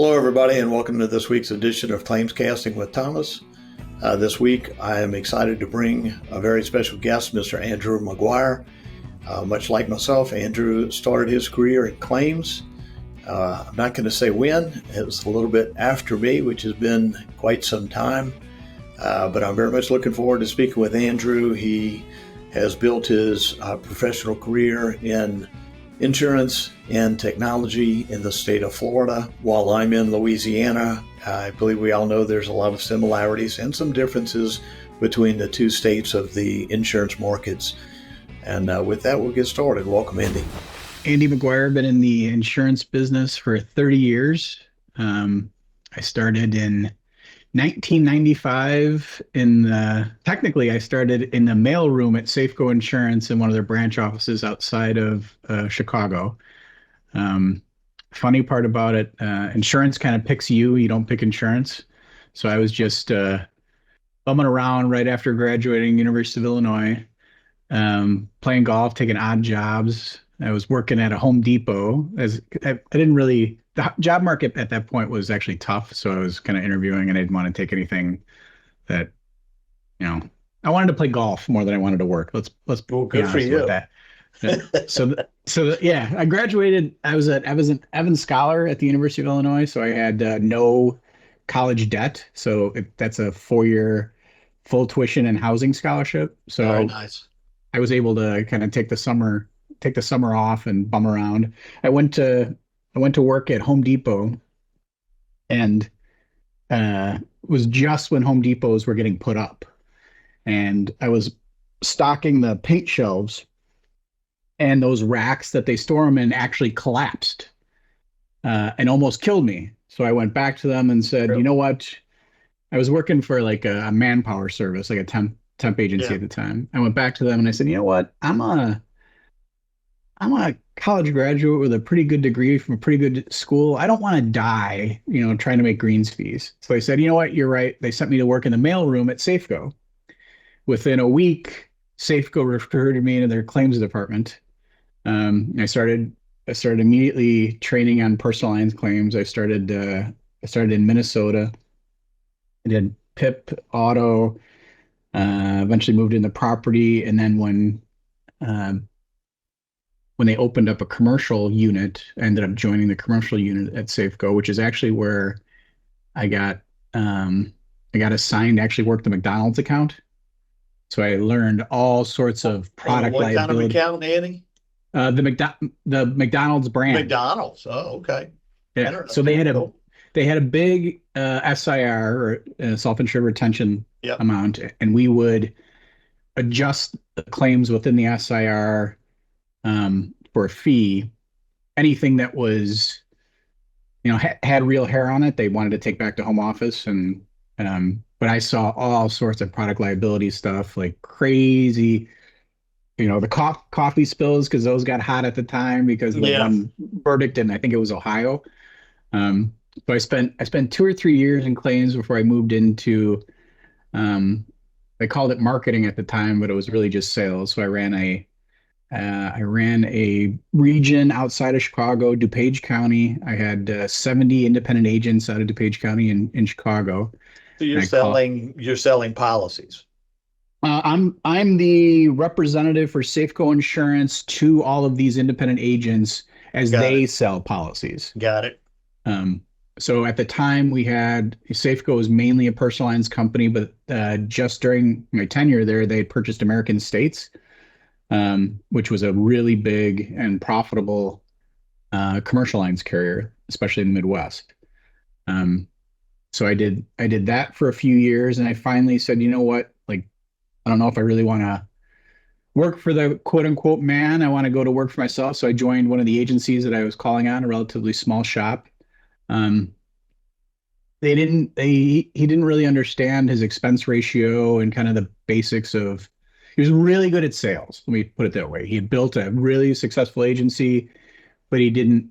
Hello, everybody, and welcome to this week's edition of Claims Casting with Thomas. This week, I am excited to bring a very special guest, Mr. Andrew McGuire. Much like myself, Andrew started his career in claims. I'm not going to say when. It was a little bit after me, which has been quite some time. But I'm very much looking forward to speaking with Andrew. He has built his professional career in insurance and technology in the state of Florida, while I'm in Louisiana. I believe we all know there's a lot of similarities and some differences between the two states of the insurance markets. And with that, we'll get started. Welcome, Andy. Andy McGuire, been in the insurance business for 30 years. I started in 1995 technically I started in the mailroom at Safeco Insurance in one of their branch offices outside of Chicago. Funny part about it, insurance kind of picks you. You don't pick insurance. So I was just bumming around right after graduating University of Illinois, playing golf, taking odd jobs. I was working at a Home Depot. I didn't really, the job market at that point was actually tough. So I was kind of interviewing and I didn't want to take anything that, I wanted to play golf more than I wanted to work. Let's Well, be good for honest you. with that. Yeah, I graduated. I was an Evans Scholar at the University of Illinois. So I had no college debt. So that's a 4-year full tuition and housing scholarship. So Very nice. I was able to kind of take the summer off and bum around. I went to work at Home Depot, and was just when Home Depots were getting put up, and I was stocking the paint shelves, and those racks that they store them in actually collapsed, and almost killed me. So I went back to them and said, Really? You know what? I was working for like a Manpower service, like a temp agency Yeah. at the time. I went back to them and I said, you know what? I'm a college graduate with a pretty good degree from a pretty good school. I don't want to die, trying to make greens fees. So I said, you know what? You're right. They sent me to work in the mailroom at Safeco. Within a week, Safeco recruited me into their claims department. I started immediately training on personal lines claims. I started in Minnesota. I did PIP, auto, eventually moved into property. And then when they opened up a commercial unit, I ended up joining the commercial unit at Safeco, which is actually where I got assigned to actually work the McDonald's account. So I learned all sorts of product What kind of liability. account, Andy? The McDonald's brand. McDonald's. Oh, okay. Yeah. So they had a big SIR, or self-insured retention Yep. amount, and we would adjust the claims within the SIR for a fee. Anything that was, had real hair on it, they wanted to take back to home office. And but I saw all sorts of product liability stuff, like crazy, the coffee spills, because those got hot at the time because of the one verdict, and I think it was Ohio. So I spent 2 or 3 years in claims before I moved into, they called it marketing at the time, but it was really just sales. So I ran a region outside of Chicago, DuPage County. I had 70 independent agents out of DuPage County in Chicago. So you're selling policies. I'm the representative for Safeco Insurance to all of these independent agents as they sell policies. Got it. So at the time Safeco was mainly a personal lines company, but just during my tenure there, they had purchased American States, which was a really big and profitable commercial lines carrier, especially in the Midwest. So I did that for a few years, and I finally said, you know what? Like, I don't know if I really want to work for the quote unquote man. I want to go to work for myself. So I joined one of the agencies that I was calling on, a relatively small shop. He didn't really understand his expense ratio and kind of the basics of, he was really good at sales. Let me put it that way. He had built a really successful agency, but he didn't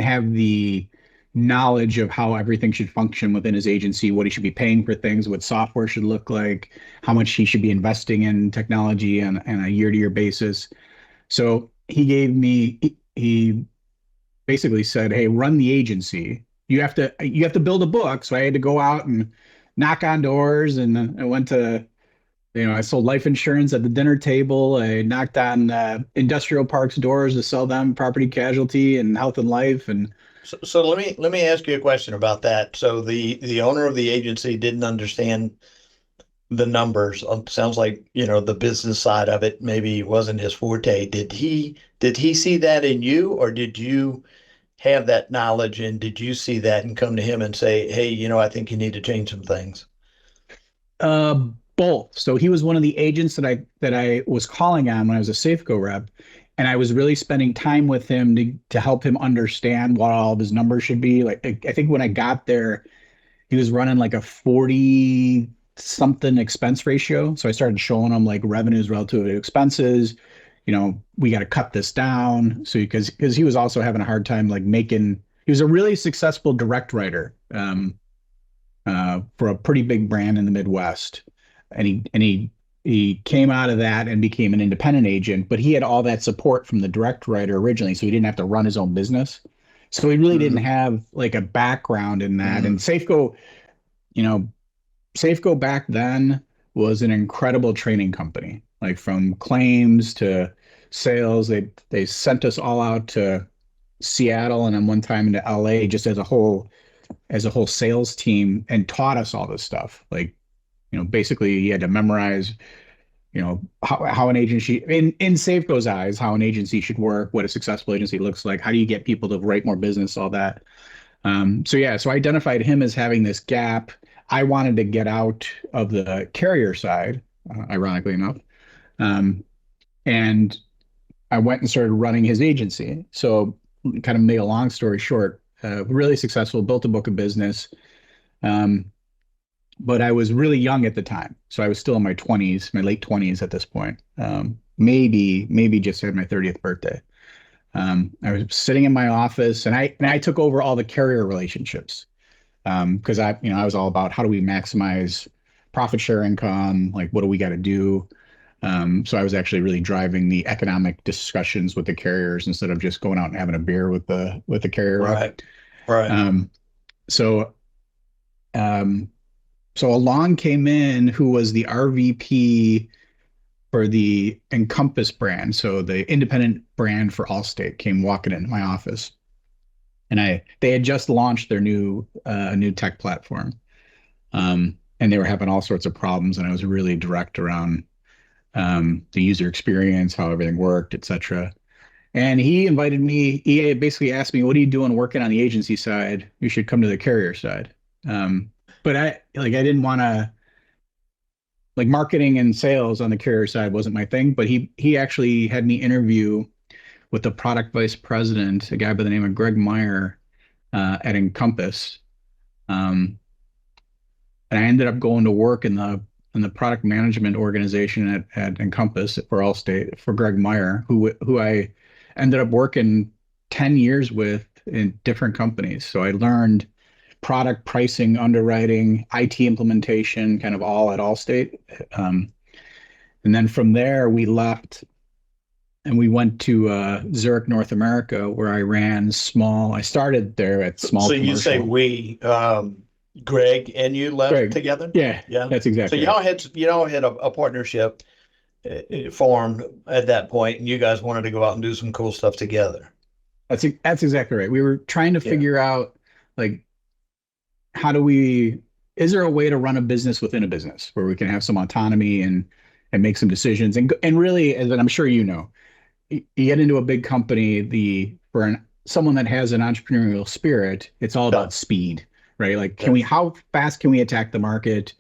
have the knowledge of how everything should function within his agency, what he should be paying for things, what software should look like, how much he should be investing in technology on a year-to-year basis. So he basically said, "Hey, run the agency. You have to build a book." So I had to go out and knock on doors, and I went to, I sold life insurance at the dinner table. I knocked on industrial parks doors to sell them property casualty and health and life. And So let me ask you a question about that. So the owner of the agency didn't understand the numbers. Sounds like, the business side of it maybe wasn't his forte. Did he see that in you, or did you have that knowledge, and did you see that and come to him and say, "Hey, I think you need to change some things"? uh, both. So he was one of the agents that I was calling on when I was a Safeco rep, and I was really spending time with him to help him understand what all of his numbers should be. Like I think when I got there, he was running like a 40 something expense ratio. So I started showing him like revenues relative to expenses. We got to cut this down. So because he was also having a hard time like making. He was a really successful direct writer for a pretty big brand in the Midwest, and he came out of that and became an independent agent. But he had all that support from the direct writer originally, so he didn't have to run his own business. So he really didn't Mm-hmm. have like a background in that. And Mm-hmm. you know, Safeco back then was an incredible training company, like from claims to sales. They sent us all out to Seattle and then one time into LA just as a whole sales team and taught us all this stuff. Like, basically you had to memorize, how an agency in Safeco's eyes, how an agency should work, what a successful agency looks like, how do you get people to write more business, all that. So I identified him as having this gap. I wanted to get out of the carrier side, ironically enough. Um, and I went and started running his agency. So kind of make a long story short, really successful, built a book of business. Um, but I was really young at the time. So I was still in my 20s, my late 20s at this point. Maybe just had my 30th birthday. I was sitting in my office and I took over all the carrier relationships. Because I was all about how do we maximize profit share income, like what do we got to do? So I was actually really driving the economic discussions with the carriers instead of just going out and having a beer with the carrier rep. Right. Right. Um, so um, so along came in who was the RVP for the Encompass brand, so the independent brand for Allstate, came walking into my office, and they had just launched their new tech platform, and they were having all sorts of problems, and I was really direct around the user experience, how everything worked, etc. And he invited me. He basically asked me, "What are you doing working on the agency side? You should come to the carrier side." But I didn't want to, like, marketing and sales on the carrier side wasn't my thing. But he actually had me interview with the product vice president, a guy by the name of Greg Meyer at Encompass. Um, and I ended up going to work in the product management organization at Encompass for Allstate for Greg Meyer, who I ended up working 10 years with in different companies. So I learned product pricing, underwriting, IT implementation, kind of all at Allstate. Um, and then from there, we left and we went to Zurich, North America, where I started there at small So you say commercial. we, Greg and you left Greg, together? yeah, Yeah. that's So exactly right. y'all had a partnership formed at that point, and you guys wanted to go out and do some cool stuff together. That's exactly right. We were trying to Yeah. figure out, like, how do we, is there a way to run a business within a business where we can have some autonomy and make some decisions and really, as I'm sure you get into a big company, someone that has an entrepreneurial spirit, it's all Yeah. about speed, right? Like, Yeah. how fast can we attack the market?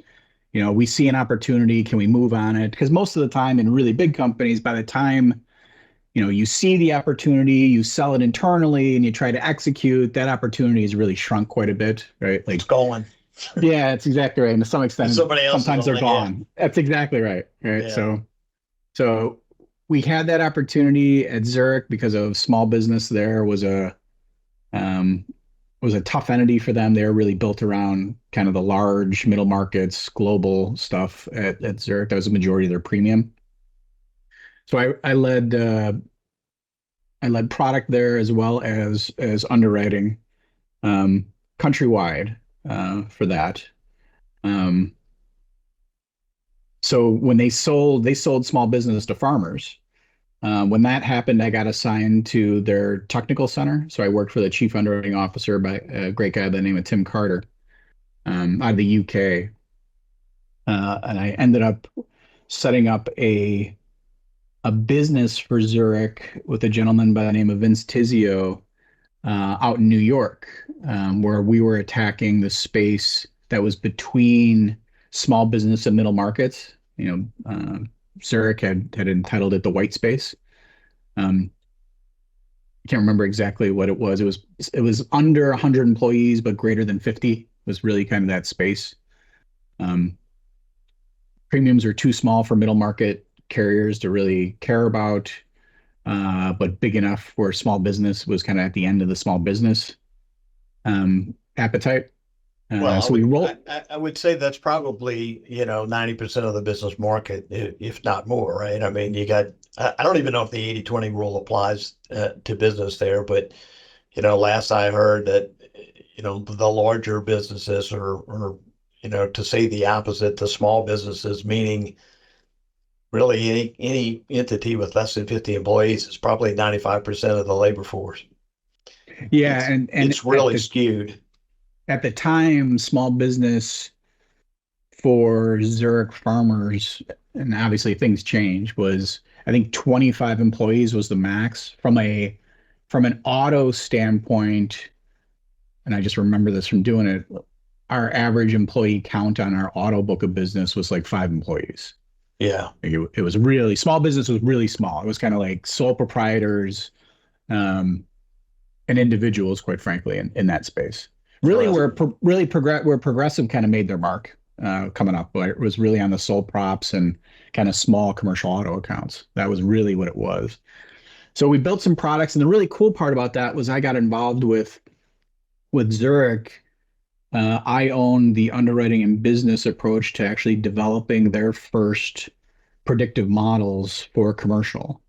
We see an opportunity, can we move on it? Because most of the time in really big companies, by the time you see the opportunity, you sell it internally, and you try to execute, that opportunity has really shrunk quite a bit, right? It's Like, going. yeah, that's exactly right. And to some extent, Somebody else is sometimes on they're the head. gone. That's exactly right. Right. Yeah. So we had that opportunity at Zurich because of small business there um, was a tough entity for them. They were really built around kind of the large middle markets, global stuff at Zurich. That was the majority of their premium. So I led I led product there as well as underwriting, um, countrywide, for that. Um, so when they sold small business to farmers. When that happened, I got assigned to their technical center. So I worked for the chief underwriting officer, by a great guy by the name of Tim Carter, out of the UK. And I ended up setting up a business for Zurich with a gentleman by the name of Vince Tizio, out in New York, where we were attacking the space that was between small business and middle markets. Zurich had entitled it the white space. Um, I can't remember exactly what it was. It was under 100 employees, but greater than 50 was really kind of that space. Um, Premiums are too small for middle market carriers to really care about, but big enough where small business was kind of at the end of the small business appetite. Well, So we roll. I would say that's probably, 90% of the business market, if not more, right? I mean, I don't even know if the 80/20 rule applies to business there, but, last I heard that, the larger businesses or, to say the opposite, the small businesses, meaning really any entity with less than 50 employees is probably 95% of the labor force. Yeah, It's, and it's really skewed. at the time, small business for Zurich farmers, and obviously things change, was I think 25 employees was the max from an auto standpoint, and I just remember this from doing it. Our average employee count on our auto book of business was like 5 employees. Yeah. Like it was really small business was really small. It was kind of like sole proprietors, um, and individuals, quite frankly, in that space. Really, where Progressive kind of made their mark, coming up, but it was really on the sole props and kind of small commercial auto accounts. That was really what it was. So we built some products, and the really cool part about that was I got involved with Zurich. I own the underwriting and business approach to actually developing their first predictive models for commercial.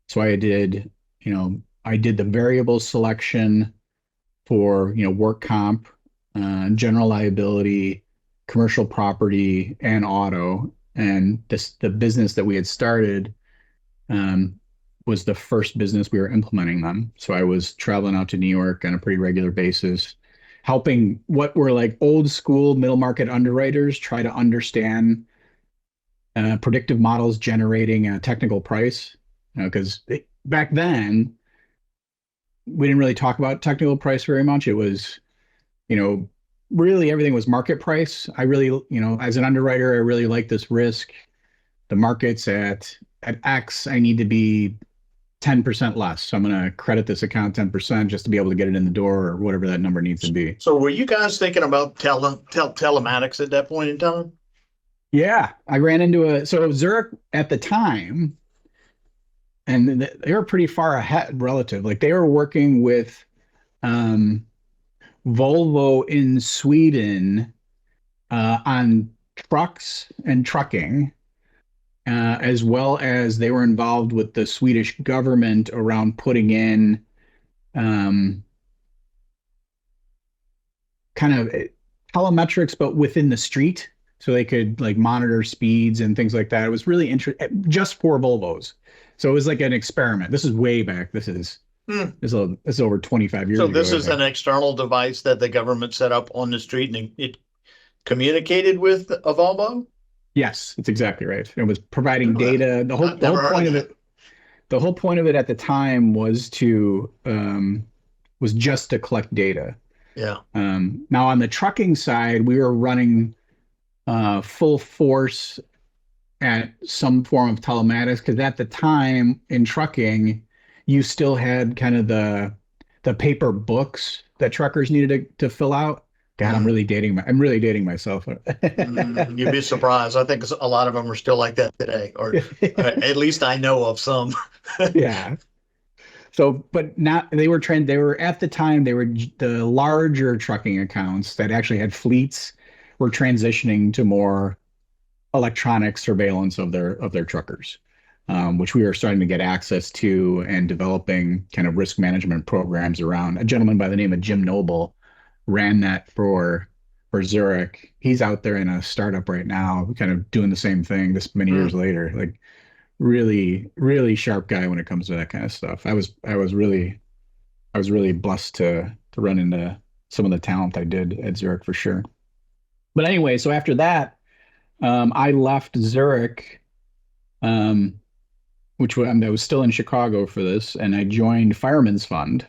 So I did the variable selection for, work comp, general liability, commercial property, and auto. And the business that we had started, um, was the first business we were implementing them. So I was traveling out to New York on a pretty regular basis, helping what were like old school middle market underwriters try to understand, predictive models generating a technical price. Because back then we didn't really talk about technical price very much. It was, you know, really everything was market price. I really, as an underwriter, I really like this risk. The market's at X. I need to be 10% less. So I'm going to credit this account 10% just to be able to get it in the door or whatever that number needs to be. So were you guys thinking about telematics at that point in time? Yeah, I ran into so Zurich at the time, and they were pretty far ahead relative. Like they were working with, um, Volvo in Sweden, on trucks and trucking, as well as they were involved with the Swedish government around putting in, um, kind of telemetrics, but within the street, so they could like monitor speeds and things like that. It was really interesting, just for Volvos. So it was like an experiment. This is way back. Hmm. This is over 25 years So ago, this I is an think. external device that the government set up on the street and it communicated with a Volvo? Yes, it's exactly right. It was providing I've data. The whole never heard of point of that. it, the whole point of it at the time was just to collect data. Yeah. Now on the trucking side, we were running, full force at some form of telematics, because at the time in trucking, you still had kind of the paper books that truckers needed to fill out. God, Mm. I'm really dating myself. You'd be surprised. I think a lot of them are still like that today, or at least I know of some. Yeah. So, but not they were at the time they were the larger trucking accounts that actually had fleets were transitioning to more electronic surveillance of their truckers. which we were starting to get access to and developing kind of risk management programs around. A gentleman by the name of Jim Noble ran that for Zurich. He's out there in a startup right now, kind of doing the same thing this many years later. Like really, really sharp guy when it comes to that kind of stuff. I was really blessed to run into some of the talent I did at Zurich for sure. But anyway, so after that, I left Zurich, I was still in Chicago for this, and I joined Fireman's Fund,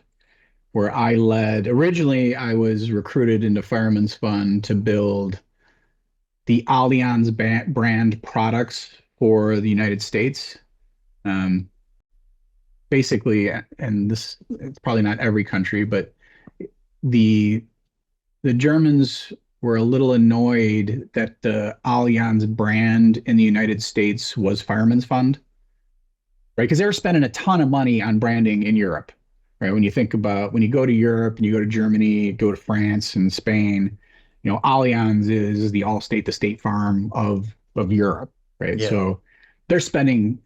where originally I was recruited into Fireman's Fund to build the Allianz brand products for the United States. Um, Basically, and this it's probably not every country, but the the Germans were a little annoyed that the Allianz brand in the United States was Fireman's Fund, right? Because they were spending a ton of money on branding in Europe, right? When you go to Europe and you go to Germany, go to France and Spain, Allianz is the Allstate, the State Farm of Europe, right? Yeah. So they're spending,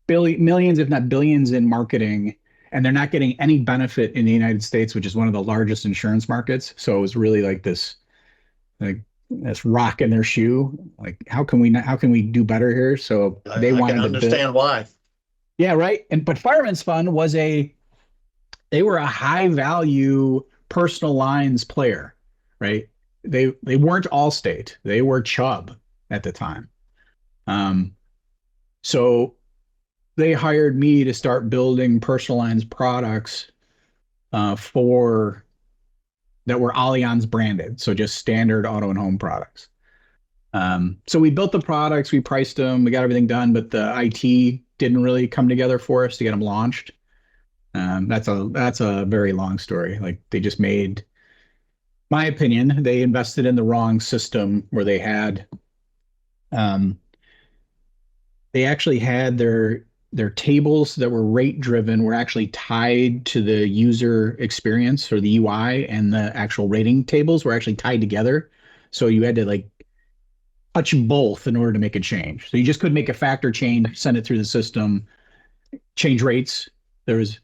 millions, if not billions, in marketing, and they're not getting any benefit in the United States, which is one of the largest insurance markets. So it was really like this rock in their shoe. Like, how can we do better here? So they I wanted can understand why. Yeah, right. But Fireman's Fund they were a high value personal lines player, right? They weren't Allstate. They were Chubb at the time. So they hired me to start building personal lines products for that were Allianz branded, so just standard auto and home products. So we built the products, we priced them, we got everything done, but the IT didn't really come together for us to get them launched. That's a very long story. Like, they just made, my opinion, they invested in the wrong system where they actually had their tables that were rate driven were actually tied to the user experience, or the UI, and the actual rating tables were actually tied together. So you had to like touch both in order to make a change. So you just couldn't make a factor change, send it through the system, change rates. You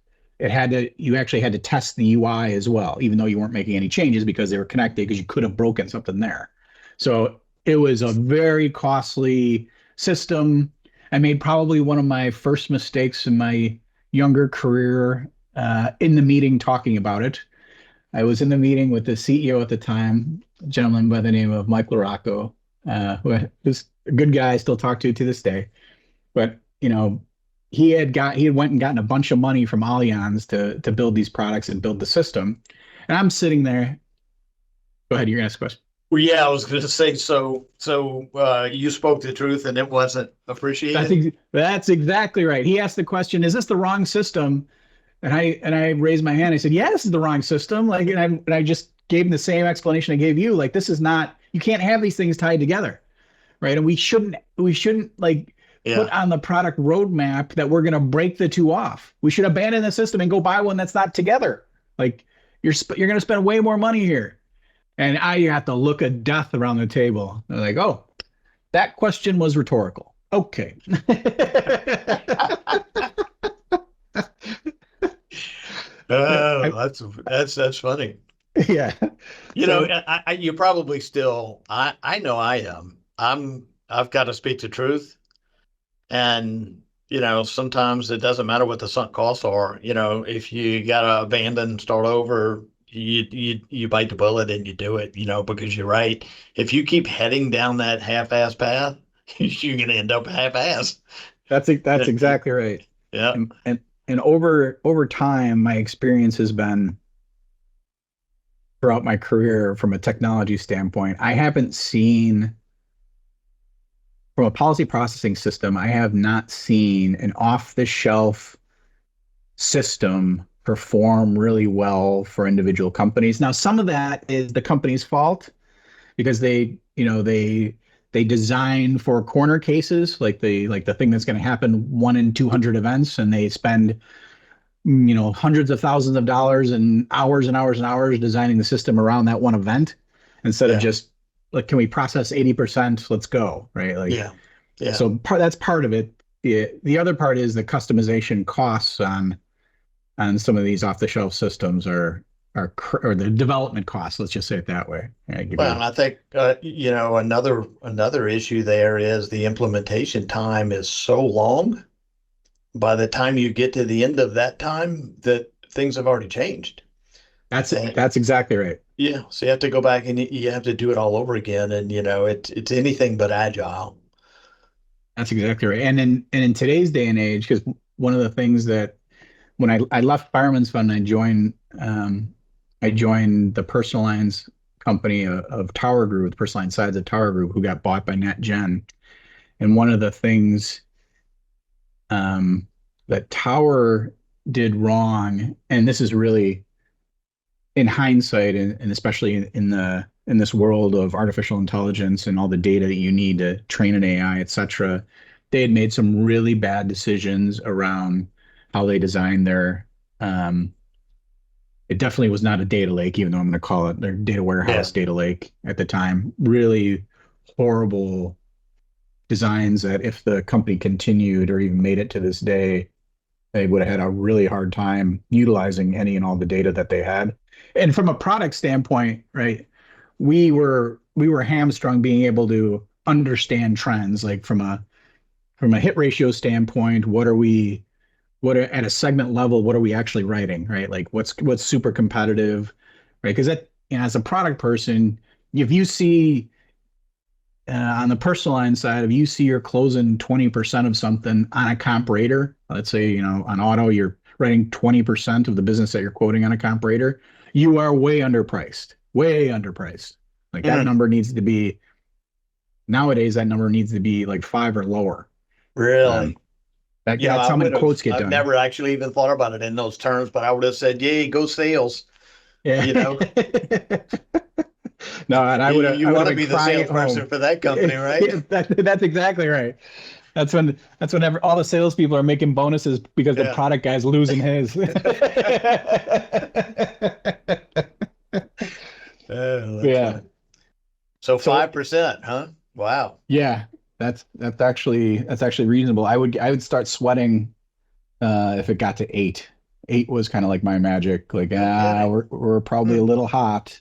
actually had to test the UI as well, even though you weren't making any changes because they were connected, because you could have broken something there. So it was a very costly system. I made probably one of my first mistakes in my younger career in the meeting talking about it. I was in the meeting with the CEO at the time, a gentleman by the name of Mike LaRocco, who was a good guy I still talk to this day. But, he had went and gotten a bunch of money from Allianz to build these products and build the system. And I'm sitting there. Go ahead, you're gonna ask a question. Well, yeah, I was going to say, so you spoke the truth and it wasn't appreciated. That's exactly right. He asked the question, "Is this the wrong system?" And I raised my hand. I said, "Yeah, this is the wrong system." Like, and I just gave him the same explanation I gave you. Like, this is not. You can't have these things tied together, right? And we shouldn't like put on the product roadmap that we're going to break the two off. We should abandon the system and go buy one that's not together. Like, you're going to spend way more money here. And I got the look of death around the table. They're like, "Oh, that question was rhetorical." Okay. That's funny. Yeah. You probably still, I know I am. I've got to speak the truth. And, sometimes it doesn't matter what the sunk costs are. If you got to abandon, start over, you bite the bullet and you do it, because you're right. If you keep heading down that half-ass path, you're going to end up half-ass. That's exactly right. Yeah. And over time, my experience has been, throughout my career from a technology standpoint, I haven't seen, from a policy processing system, I have not seen an off-the-shelf system perform really well for individual companies. Now, some of that is the company's fault, because they design for corner cases, like the thing that's going to happen 1 in 200 events, and they spend hundreds of thousands of dollars and hours and hours and hours designing the system around that one event, instead of just like, can we process 80%? Let's go, right? Like, yeah. So that's part of it. the other part is the customization costs on some of these off-the-shelf systems or the development costs. Let's just say it that way. I give Well, you and I think another issue there is the implementation time is so long. By the time you get to the end of that time, that things have already changed. And that's exactly right. yeah, so you have to go back and you have to do it all over again, and it's anything but agile. That's exactly right. And in today's day and age, because one of the things that when I left Fireman's Fund, I joined the personal lines company of Tower Group, the personal line sides of Tower Group, who got bought by NetGen. And one of the things that Tower did wrong, and this is really in hindsight, and especially in this world of artificial intelligence and all the data that you need to train an AI, et cetera, they had made some really bad decisions around how they designed their it definitely was not a data lake, even though I'm going to call it their data Yeah. warehouse data lake at the time. Really horrible designs that if the company continued or even made it to this day, they would have had a really hard time utilizing any and all the data that they had. And from a product standpoint, right, we were hamstrung being able to understand trends, like from a hit ratio standpoint, what are, at a segment level, what are we actually writing, right? Like what's super competitive, right? Because as a product person, if you see on the personal line side, if you see you're closing 20% of something on a comp rater, let's say, on auto, you're writing 20% of the business that you're quoting on a comp rater, you are way underpriced, way underpriced. Like that Mhm. number needs to be, nowadays, that number needs to be like five or lower. Um, Really. that's how many quotes get I've done. never actually even thought about it in those terms, but I would have said, yay, go sales. Yeah. You know, No, and you I would want have to been be the crying at salesperson home. for that company, right? Yeah, that's exactly right. That's when all the salespeople are making bonuses because the Yeah. product guy's losing his. Oh, that's Yeah. funny. So So 5%, huh? Wow. yeah, that's actually reasonable. I would start sweating if it got to eight. Eight was kind of like my magic. Like No kidding. we're probably a Hmm. little hot,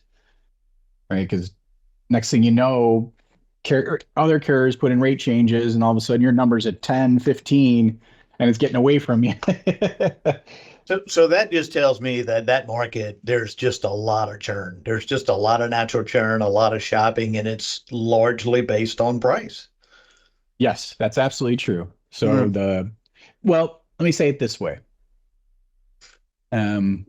right? Because next thing you know, other carriers put in rate changes, and all of a sudden your number's at 10, 15, and it's getting away from you. So that just tells me that that market, there's just a lot of churn. There's just a lot of natural churn, a lot of shopping, and it's largely based on price. Yes, that's absolutely true. So Mm. well, let me say it this way. Um,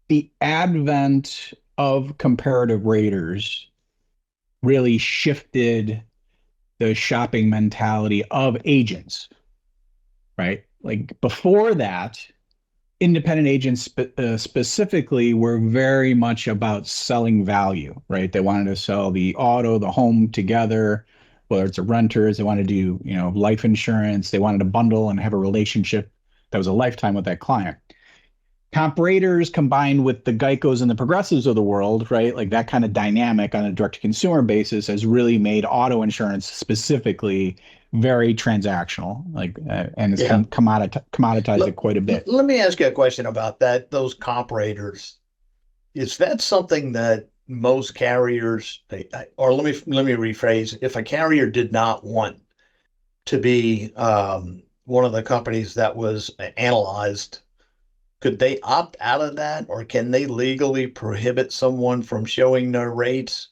the advent of comparative raters really shifted the shopping mentality of agents, right? Like before that, independent agents specifically were very much about selling value, right? They wanted to sell the auto, the home together, whether it's a renters, they wanted to do, life insurance, they wanted to bundle and have a relationship that was a lifetime with that client. Comp raters combined with the Geicos and the Progressives of the world, right? Like that kind of dynamic on a direct to consumer basis has really made auto insurance specifically very transactional, like, and it's Yeah. commoditized Let, it quite a bit. let me ask you a question about that. Those comparators, is that something that most carriers, or let me rephrase, if a carrier did not want to be one of the companies that was analyzed, could they opt out of that, or can they legally prohibit someone from showing their rates?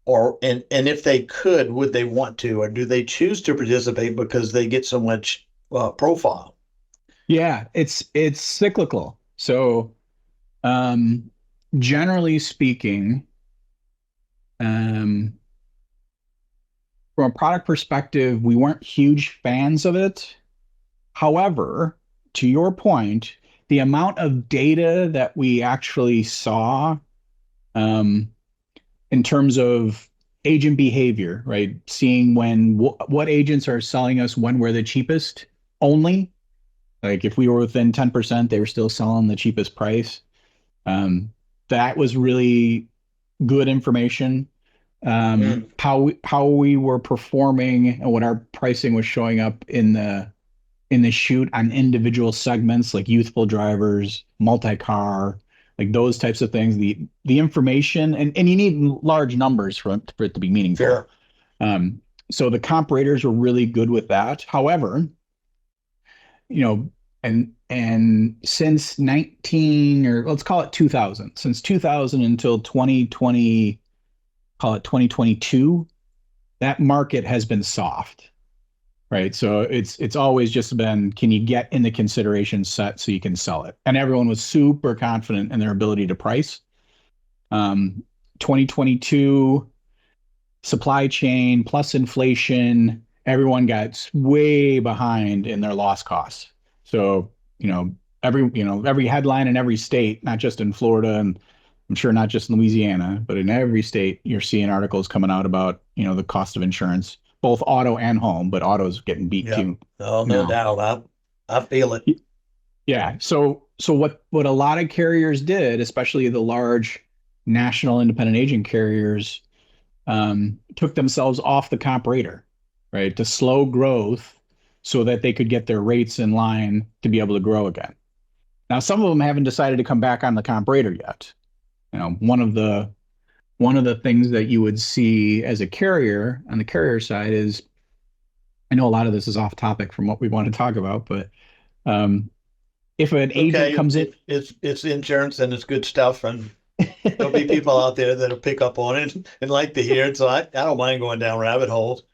Or and if they could, would they want to, or do they choose to participate because they get so much profile? Yeah, it's cyclical. So, um, generally speaking, um, from a product perspective, we weren't huge fans of it. However, to your point, the amount of data that we actually saw, um, in terms of agent behavior, right? Seeing what agents are selling us when we're the cheapest only. Like if we were within 10%, they were still selling the cheapest price. Um, that was really good information. Mm. how we were performing and what our pricing was showing up in the shoot on individual segments like youthful drivers, multi-car, like those types of things. The information and you need large numbers for it to be meaningful. Sure. Um, so the comparators were really good with that. However, you know, and since 19 or let's call it 2000, since 2000 until 2020, call it 2022, that market has been soft. Right. So it's always just been, can you get in the consideration set so you can sell it? And everyone was super confident in their ability to price. 2022 supply chain plus inflation, everyone got way behind in their loss costs. So, every headline in every state, not just in Florida and I'm sure not just in Louisiana, but in every state, you're seeing articles coming out about, the cost of insurance, both auto and home, but auto's getting beat Yeah. too Oh, no now. doubt. I feel it. Yeah. So what a lot of carriers did, especially the large national independent agent carriers, took themselves off the comparator, right, to slow growth so that they could get their rates in line to be able to grow again. Now, some of them haven't decided to come back on the comparator yet. One of the things that you would see as a carrier on the carrier side is, I know a lot of this is off topic from what we want to talk about, but um, if an agent Okay, comes in, it's insurance and it's good stuff, and there'll be people out there that'll pick up on it and like to hear it. So I don't mind going down rabbit holes.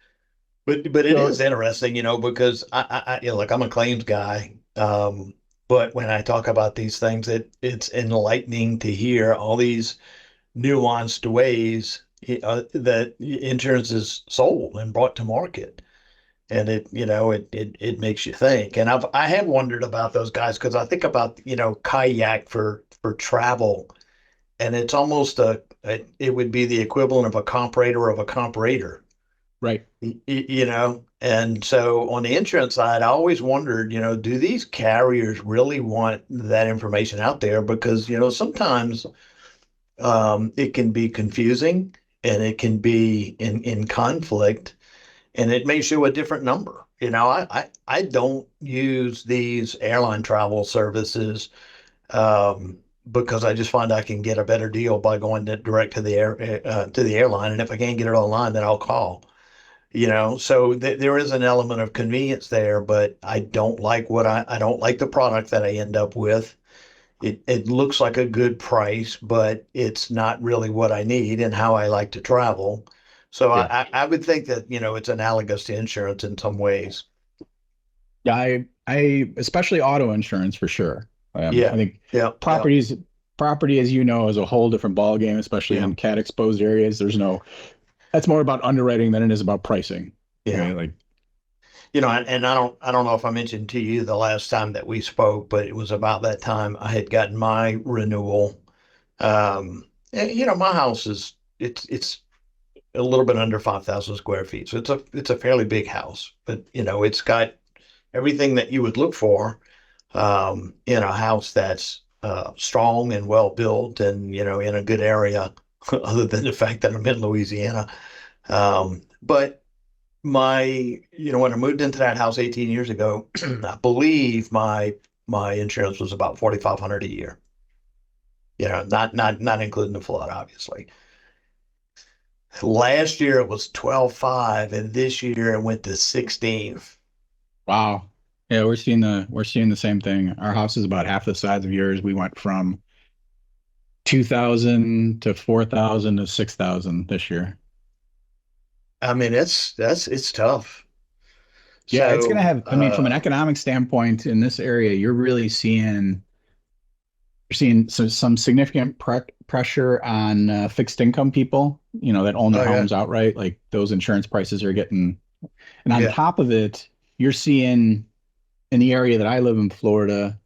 But it is so interesting, because like I'm a claims guy. But when I talk about these things, it's enlightening to hear all these nuanced ways that insurance is sold and brought to market. And it makes you think. And I have wondered about those guys because I think about, kayak for travel, and it's almost it would be the equivalent of a comparator of a comparator. right, And so on the insurance side, I always wondered, do these carriers really want that information out there? Because, sometimes it can be confusing and it can be in conflict and it may show a different number. I don't use these airline travel services because I just find I can get a better deal by going direct to the airline. And if I can't get it online, then I'll call. So there is an element of convenience there, but I don't like I don't like the product that I end up with. It looks like a good price, but it's not really what I need and how I like to travel. So yeah, I would think that, it's analogous to insurance in some ways. yeah, I especially auto insurance for sure. I Yeah. think Yeah. Yeah. properties property, as you know, is a whole different ball game, especially Yeah. in cat exposed areas. That's more about underwriting than it is about pricing. Yeah. Okay, like And I don't know if I mentioned to you the last time that we spoke, but it was about that time I had gotten my renewal. And, my house it's a little bit under 5,000 square feet. So it's a fairly big house, but it's got everything that you would look for in a house that's strong and well built and, in a good area, other than the fact that I'm in Louisiana. But when I moved into that house 18 years ago, I believe my insurance was about 4,500 a year. Not including the flood, obviously. Last year it was 12.5, and this year it went to 16. wow. Yeah, we're seeing the same thing. Our house is about half the size of yours. We went from 2,000 to 4,000 to 6,000 this year. I mean, it's tough. Yeah, it's gonna So, have, I mean, from an economic standpoint in this area, you're seeing some significant pressure on fixed income people, that own their oh yeah, homes outright. Like those insurance prices are getting, and on yeah, top of it, you're seeing in the area that I live in Florida,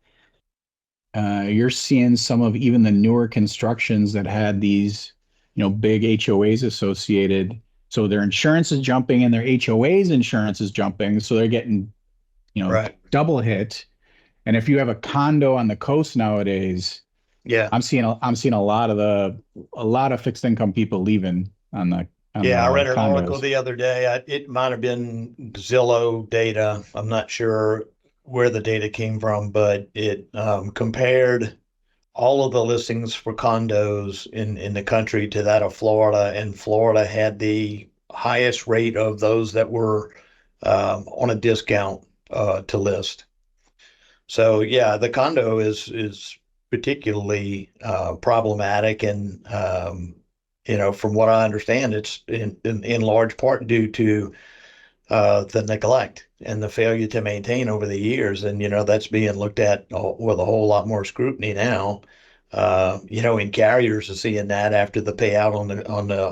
you're seeing some of even the newer constructions that had these, big HOAs associated. So their insurance is jumping and their HOA's insurance is jumping. So they're getting, right, double hit. And if you have a condo on the coast nowadays, yeah, I'm seeing a lot of fixed income people leaving on Yeah, I the read an article condos. the other day. It might have been Zillow data. I'm not sure where the data came from, but it compared all of the listings for condos in the country to that of Florida, and Florida had the highest rate of those that were on a discount to list. So yeah, the condo is particularly problematic, and from what I understand, it's in large part due to the neglect and the failure to maintain over the years. And, that's being looked at with a whole lot more scrutiny now. And carriers are seeing that after the payout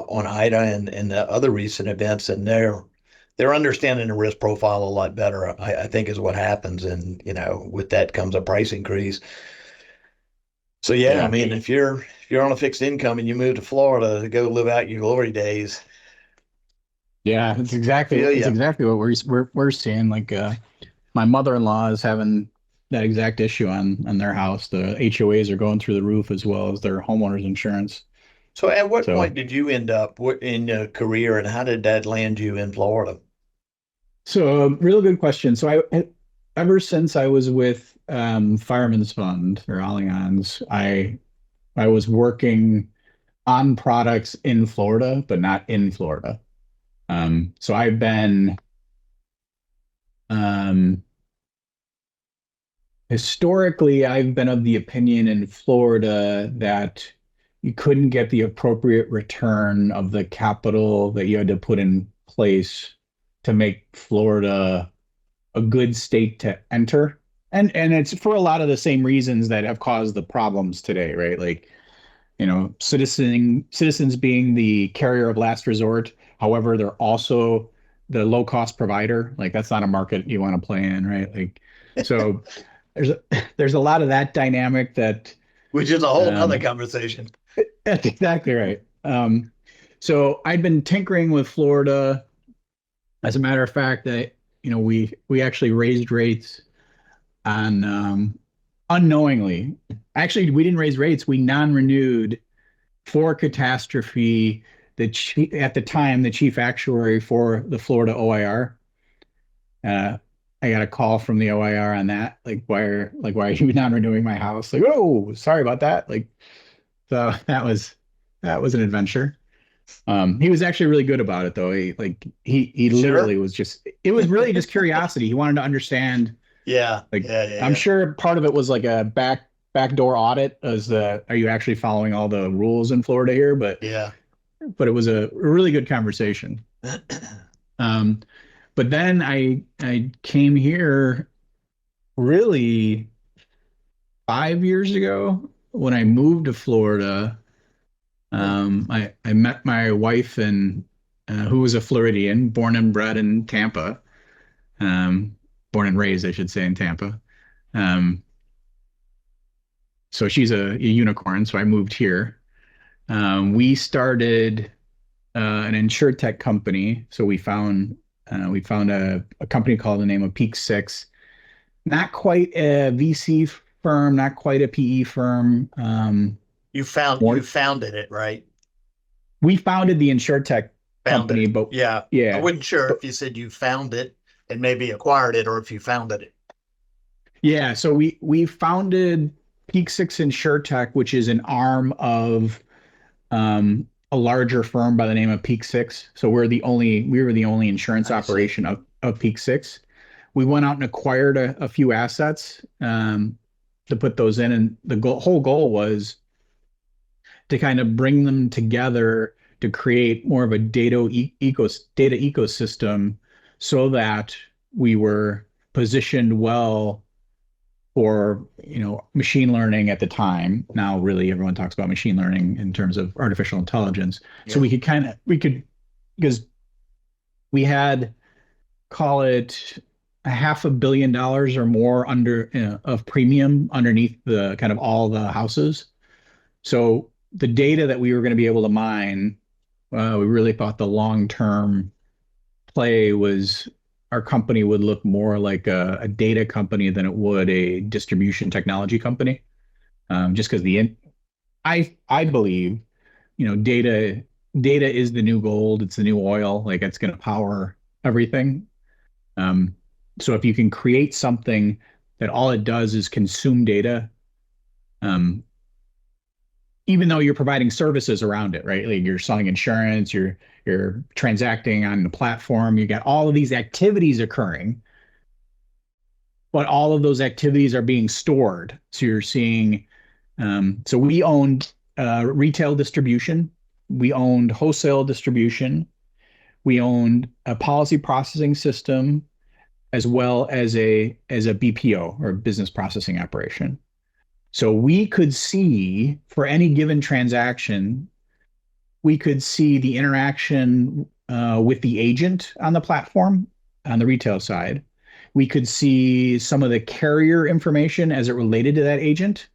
on Ida and the other recent events, and they're understanding the risk profile a lot better, I think is what happens. And, with that comes a price increase. So yeah, I Yeah. mean, if you're on a fixed income and you move to Florida to go live out your glory days, Yeah, feel it's you. exactly what we're seeing. Like my mother-in-law is having that exact issue on their house. The HOAs are going through the roof as well as their homeowners insurance. So at what point So did you end up in your career, and how did that land you in Florida? real good question. Ever since I was with Fireman's Fund or Allianz, I was working on products in Florida, but not in Florida. So I've been um, historically, I've been of the opinion in Florida that you couldn't get the appropriate return of the capital that you had to put in place to make Florida a good state to enter. And it's for a lot of the same reasons that have caused the problems today, right? Like, citizens being the carrier of last resort. However, they're also the low cost provider. Like that's not a market you want to play in, right? Like, so there's a, there's a lot of that dynamic that Which is a whole nother um, conversation. that's exactly right. So I'd been tinkering with Florida. As a matter of fact, that we actually raised rates on unknowingly. Actually, we didn't raise rates. We non-renewed for catastrophe. At the time, the chief actuary for the Florida OIR. Uh, I got a call from the OIR on that. Like why are you not renewing my house? Like, oh, sorry about that. Like, so that was an adventure. He was actually really good about it though. He literally Sure. was just it was really just curiosity. He wanted to understand. Yeah, Like, yeah, yeah, I'm yeah. sure part of it was like a backdoor audit as are you actually following all the rules in Florida here? Yeah. But it was a really good conversation. Um, but then I came here really 5 years ago when I moved to Florida. I met my wife and who was a Floridian, born and bred in Tampa, um, born and raised, I should say, in Tampa. Um, so she's a unicorn. So I moved here. We started an Insurtech company. So we found a company called the name of Peak Six. Not quite a VC firm, not quite a PE firm. You More, founded it, right? we founded the Insurtech Founded company, it. but Yeah. I yeah, wasn't sure but if you said you found it and maybe acquired it, or if you founded it. yeah. So we founded Peak Six Insurtech, which is an arm of a larger firm by the name of Peak Six. So we were the only insurance I see. operation of Peak Six. We went out and acquired a few assets to put those in, and the whole goal was to kind of bring them together to create more of a data ecosystem, so that we were positioned well for machine learning at the time. Now, really, everyone talks about machine learning in terms of artificial intelligence. So Yeah. we could because we had, call it, $500 million or more under of premium underneath the kind of all the houses. So the data that we were going to be able to mine, we really thought the long-term play was our company would look more like a data company than it would a distribution technology company. Just because I believe, data data is the new gold. It's the new oil. Like it's going to power everything. Um, so if you can create something that all it does is consume data, um, even though you're providing services around it, right? Like you're selling insurance, you're transacting on the platform, you got all of these activities occurring, but all of those activities are being stored. So you're seeing, so we owned retail distribution, we owned wholesale distribution, we owned a policy processing system, as well as a BPO or business processing operation. So we could see for any given transaction, we could see the interaction with the agent on the platform on the retail side. We could see some of the carrier information as it related to that agent.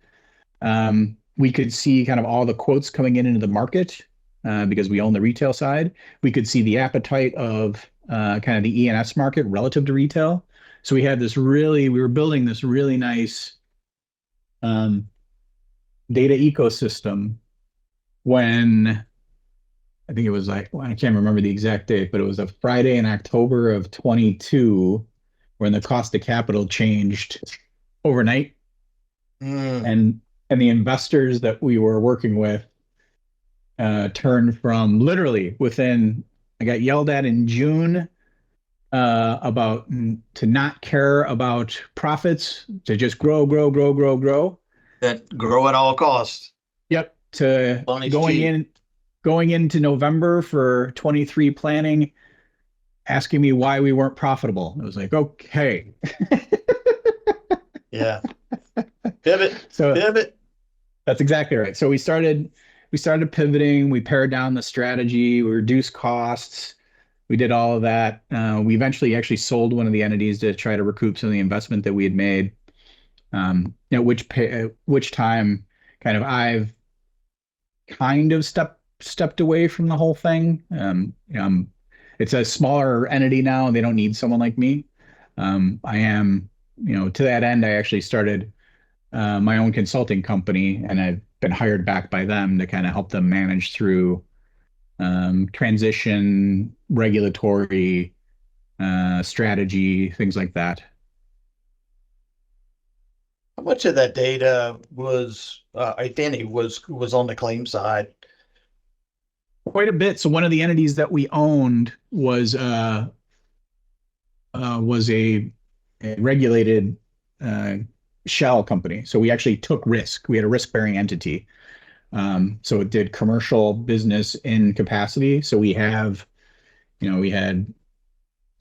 We could see kind of all the quotes coming in into the market because we own the retail side. We could see the appetite of kind of the E&S market relative to retail. So we were building this really nice um, data ecosystem when I think it was like, well, I can't remember the exact date, but it was a Friday in October of 22 when the cost of capital changed overnight. Mm, And the investors that we were working with turned from literally within, I got yelled at in June about to not care about profits, to just grow, grow, grow, grow, grow. that grow at all costs. Yep. To Money's cheap. going into November for 23 planning, asking me why we weren't profitable. It was like, okay. Yeah. Pivot, So pivot. that's exactly right. So we started pivoting, we pared down the strategy, we reduced costs, we did all of that. We eventually actually sold one of the entities to try to recoup some of the investment that we had made. At which time kind of I've kind of stepped away from the whole thing. It's a smaller entity now. They don't need someone like me. I am, to that end, I actually started my own consulting company, and I've been hired back by them to kind of help them manage through transition, regulatory, strategy, things like that. How much of that data was identity was on the claim side? Quite a bit. So one of the entities that we owned was a regulated uh, shell company. So we actually took risk. We had a risk-bearing entity. So it did commercial business in capacity. So we had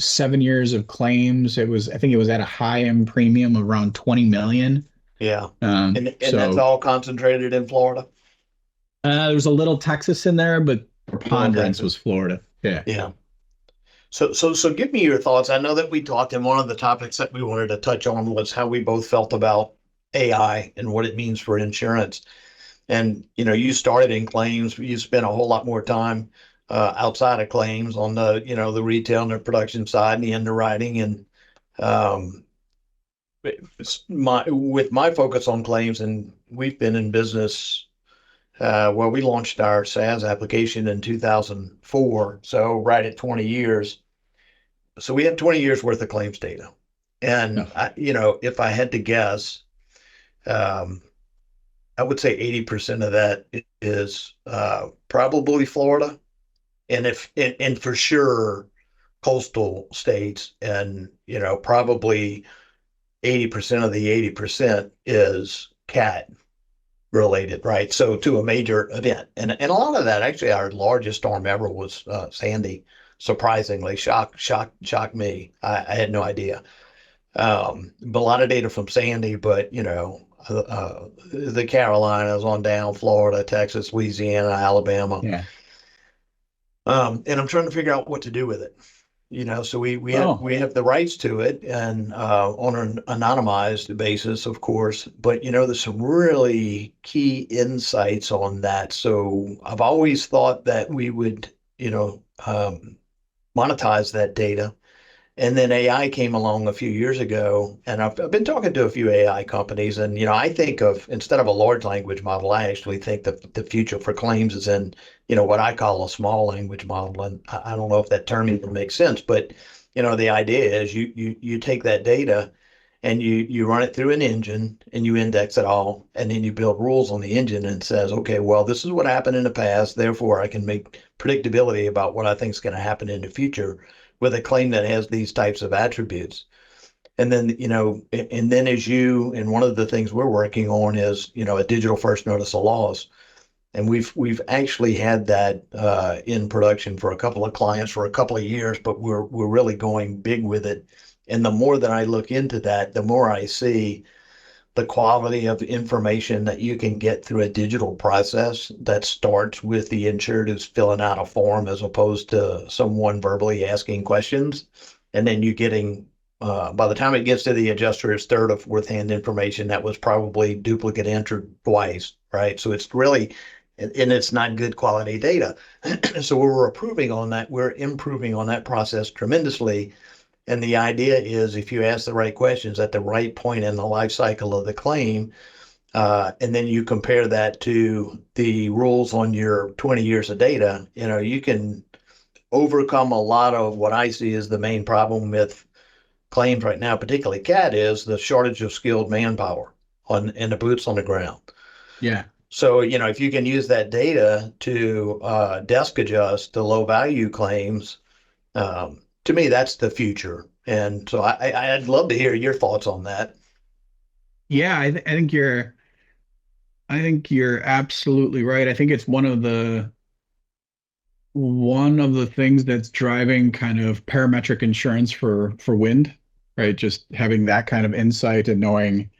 7 years of claims. I think it was at a high end premium of around 20 million. Yeah. And that's So all concentrated in Florida. there was a little Texas in there, but Little preponderance was Texas. Florida. Yeah. Yeah. So give me your thoughts. I know that we talked, and one of the topics that we wanted to touch on was how we both felt about AI and what it means for insurance. And you started in claims. You spent a whole lot more time outside of claims on the retail and the production side and the underwriting. And um, with my focus on claims, and we've been in business. Well, we launched our SaaS application in 2004, so right at 20 years. So we had 20 years worth of claims data. And No. if I had to guess, um, I would say 80% of that is probably Florida, and for sure coastal states, and probably 80% of the 80% is cat related, right? So to a major event, and a lot of that, actually, our largest storm ever was Sandy. Surprisingly, shocked me. I had no idea. But a lot of data from Sandy, but the Carolinas on down, Florida, Texas, Louisiana, Alabama. Yeah. And I'm trying to figure out what to do with it. So we have Oh, we have the rights to it, and on an anonymized basis, of course. But there's some really key insights on that. So I've always thought that we would monetize that data, And then AI came along a few years ago, and I've been talking to a few AI companies, and I think of, instead of a large language model, I actually think that the future for claims is in what I call a small language model, and I don't know if that term even makes sense, but the idea is you take that data and you run it through an engine and you index it all, and then you build rules on the engine and it says, okay, well, this is what happened in the past, therefore I can make predictability about what I think is going to happen in the future with a claim that has these types of attributes. And then, and one of the things we're working on is, a digital first notice of loss. And we've actually had that in production for a couple of clients for a couple of years, but we're really going big with it. And the more that I look into that, the more I see the quality of information that you can get through a digital process that starts with the insured who's filling out a form as opposed to someone verbally asking questions. And then you getting, by the time it gets to the adjuster, it's third or fourth hand information that was probably duplicate entered twice, right? So it's really, and it's not good quality data. So we're improving on that process tremendously. And the idea is, if you ask the right questions at the right point in the life cycle of the claim, and then you compare that to the rules on your 20 years of data, you can overcome a lot of what I see as the main problem with claims right now, particularly CAT, is the shortage of skilled manpower and the boots on the ground. Yeah. So, if you can use that data to desk adjust the low value claims, to me, that's the future. And so I'd love to hear your thoughts on that. Yeah, I think you're absolutely right. I think it's one of the things that's driving kind of parametric insurance for wind, right? Just having that kind of insight and knowing,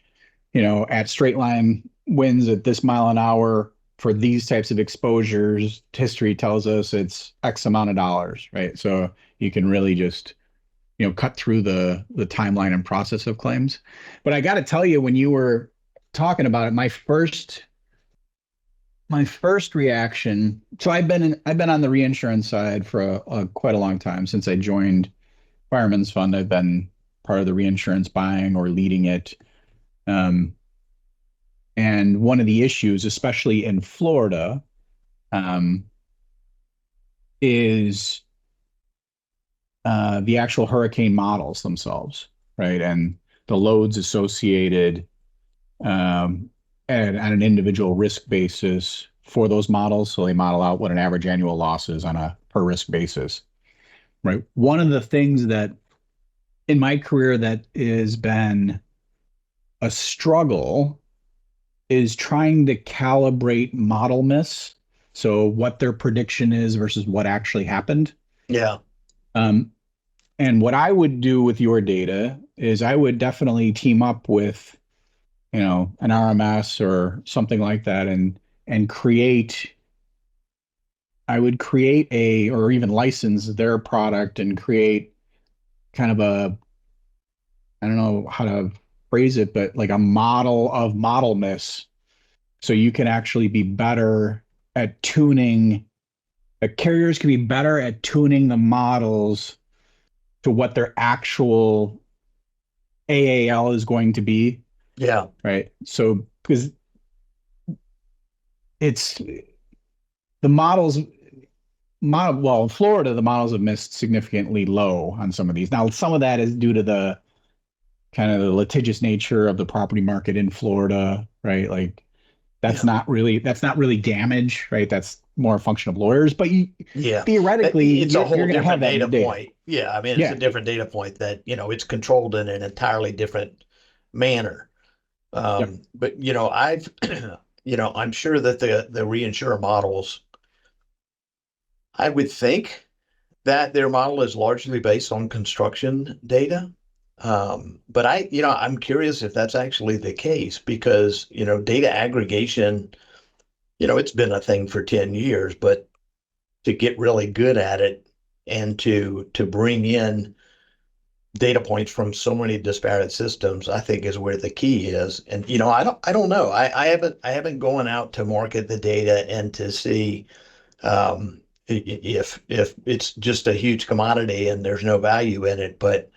at straight line winds at this mile an hour for these types of exposures, history tells us it's X amount of dollars, right? So you can really just, cut through the timeline and process of claims. But I got to tell you, when you were talking about it, my first reaction. So I've been on the reinsurance side for quite a long time. Since I joined Fireman's Fund, I've been part of the reinsurance buying or leading it. Um, and one of the issues, especially in Florida, um, is the actual hurricane models themselves, right? And the loads associated um, on an individual risk basis for those models. So they model out what an average annual loss is on a per risk basis, right? One of the things that in my career that has been a struggle is trying to calibrate model miss. So what their prediction is versus what actually happened. Yeah. Um, and what I would do with your data is I would definitely team up with, an RMS or something like that and I would create or even license their product and create kind of I don't know how to phrase it, but like a model of model miss. So you can actually be better at tuning, carriers can be better at tuning the models to what their actual AAL is going to be. Yeah. Right. So, because it's the well, in Florida, the models have missed significantly low on some of these. Now, some of that is due to the kind of the litigious nature of the property market in Florida, right? Like that's Yeah. not really damage, right? That's more a function of lawyers, but Yeah. theoretically, It's a whole you're going to have different that in data your data. point. Yeah. I mean, it's a Yeah. different data point that, it's controlled in an entirely different manner. Yep. But, I'm sure that the reinsurer models, I would think that their model is largely based on construction data. But I'm curious if that's actually the case because, data aggregation, it's been a thing for 10 years, but to get really good at it and to bring in data points from so many disparate systems, I think is where the key is. And, I don't know. I haven't gone out to market the data and to see, um, if it's just a huge commodity and there's no value in it. But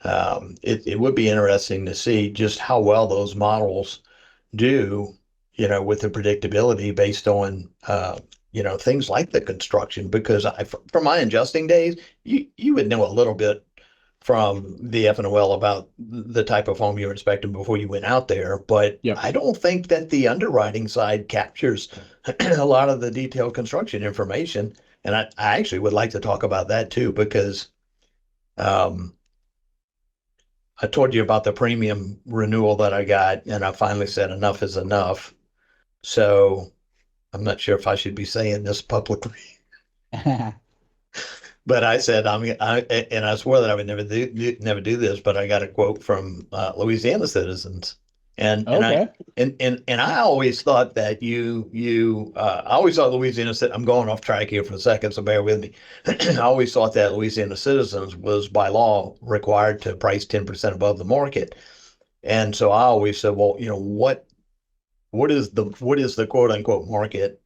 it would be interesting to see just how well those models do, with the predictability based on, things like the construction. Because from my adjusting days, you would know a little bit from the FNOL about the type of home you're inspecting before you went out there. But Yep. I don't think that the underwriting side captures a lot of the detailed construction information. And I actually would like to talk about that too, because um, I told you about the premium renewal that I got, and I finally said enough is enough. So I'm not sure if I should be saying this publicly, but I said and I swore that I would never do this, but I got a quote from Louisiana citizens, and and I Okay. and I always thought that I always thought Louisiana said I'm going off track here for a second, so bear with me. I always thought that Louisiana citizens was by law required to price 10% above the market. And so I always said, well, what is the quote unquote market,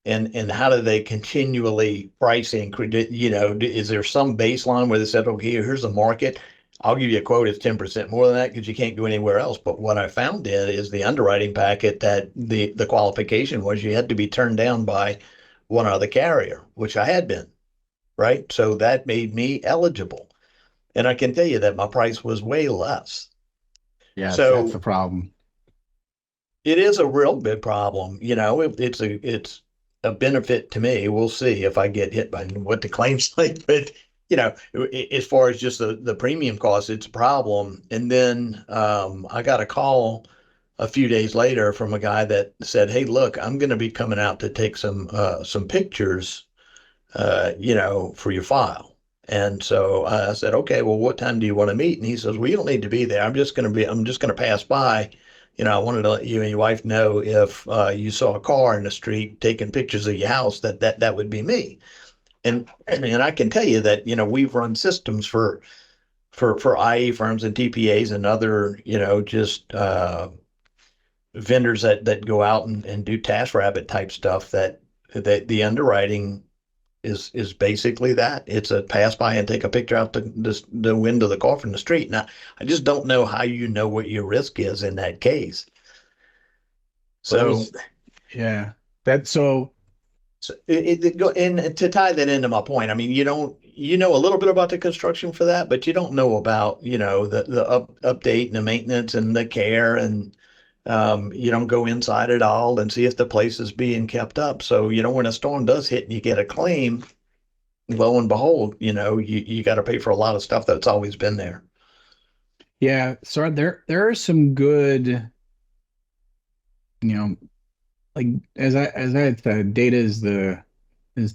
and how do they continually price increase? Is there some baseline where they said, okay, here's the market. I'll give you a quote. It's 10% more than that because you can't go anywhere else. But what I found is the underwriting packet that the qualification was you had to be turned down by one other carrier, which I had been, right? So that made me eligible. And I can tell you that my price was way less. Yes, that's the So problem. it is a real big problem. It's a benefit to me. We'll see if I get hit by what the claims like, but as far as just the premium cost, it's a problem. And then I got a call a few days later from a guy that said, "Hey, look, I'm going to be coming out to take some pictures, for your file." And so I said, okay, well, what time do you want to meet? And he says, well, you don't need to be there. I'm just going to pass by. I wanted to let you and your wife know if you saw a car in the street taking pictures of your house, that would be me. And I can tell you that, we've run systems for IE firms and TPAs and other, just vendors that go out and do task rabbit type stuff, that the underwriting is basically that. It's a pass by and take a picture out the window of the car from the street. Now, I just don't know how you know what your risk is in that case. Well, So, yeah. That so so it go and to tie that into my point, I mean, you know a little bit about the construction for that, but you don't know about, the update and the maintenance and the care, and you don't go inside at all and see if the place is being kept up. So, when a storm does hit and you get a claim, lo and behold, you got to pay for a lot of stuff that's always been there. yeah, so there are some good, you know, like as I had said, data is the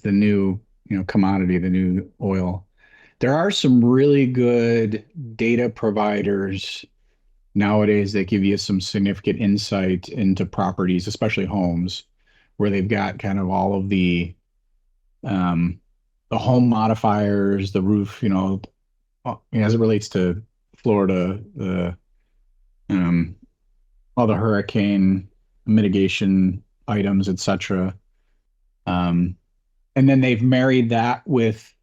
new, commodity, the new oil. There are some really good data providers nowadays that give you some significant insight into properties, especially homes, where they've got kind of all of um the home modifiers, the roof, as it relates to Florida, the um all the hurricane mitigation items, etc. Um, and then they've married that with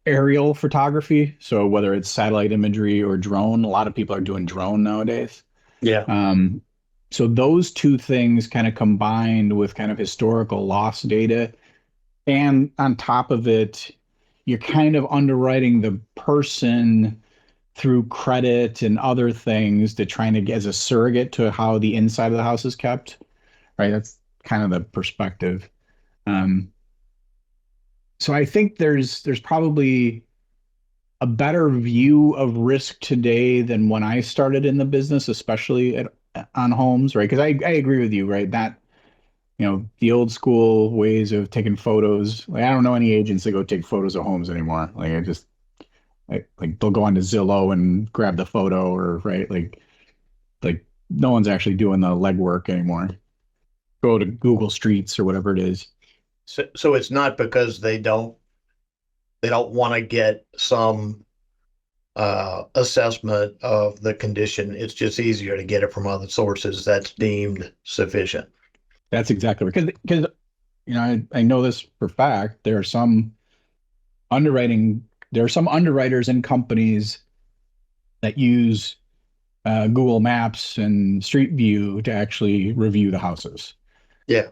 aerial photography. So whether it's satellite imagery or drone, a lot of people are doing drone nowadays. Yeah. Um, so those two things kind of combined with kind of historical loss data, and on top of it, you're kind of underwriting the person through credit and other things to trying to get as a surrogate to how the inside of the house is kept, right? That's kind of the perspective. Um, so I think there's probably a better view of risk today than when I started in the business, especially on homes, right? Because I agree with you, right? That, the old school ways of taking photos. Like I don't know any agents that go take photos of homes anymore. Like I just like they'll go onto Zillow and grab the photo, or right, like no one's actually doing the legwork anymore. Go to Google Streets or whatever it is. So it's not because they don't want to get some assessment of the condition. It's just easier to get it from other sources that's deemed sufficient. That's exactly right. Because I know this for fact. Underwriting, there are some underwriters and companies that use Google Maps and Street View to actually review the houses. Yeah.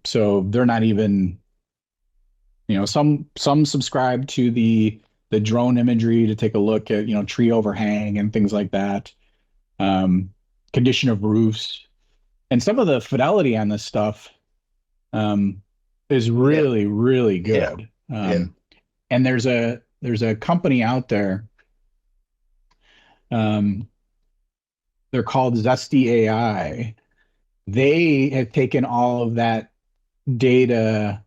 So they're not even, some subscribe to the drone imagery to take a look at, tree overhang and things like that. Um, Condition of roofs, and some of the fidelity on this stuff um, is Yeah. really, really Yeah. good. Yeah. And there's a company out there. Um, they're called Zesty AI. They have taken all of that data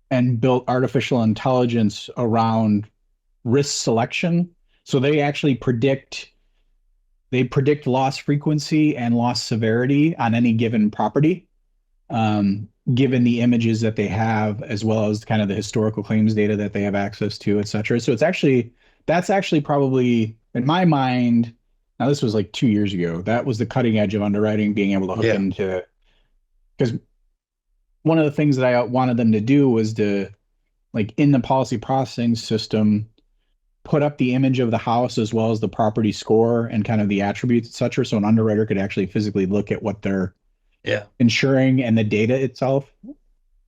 and built artificial intelligence around risk selection. So they predict loss frequency and loss severity on any given property, given the images that they have, as well as kind of the historical claims data that they have access to, et cetera. So that's actually probably, in my mind, now this was like 2 years ago, that was the cutting edge of underwriting, being able to hook Yeah. into, because one of the things that I wanted them to do was to, like, in the policy processing system, put up the image of the house as well as the property score and kind of the attributes, et cetera. So an underwriter could actually physically look at what they're Yeah. insuring and the data itself.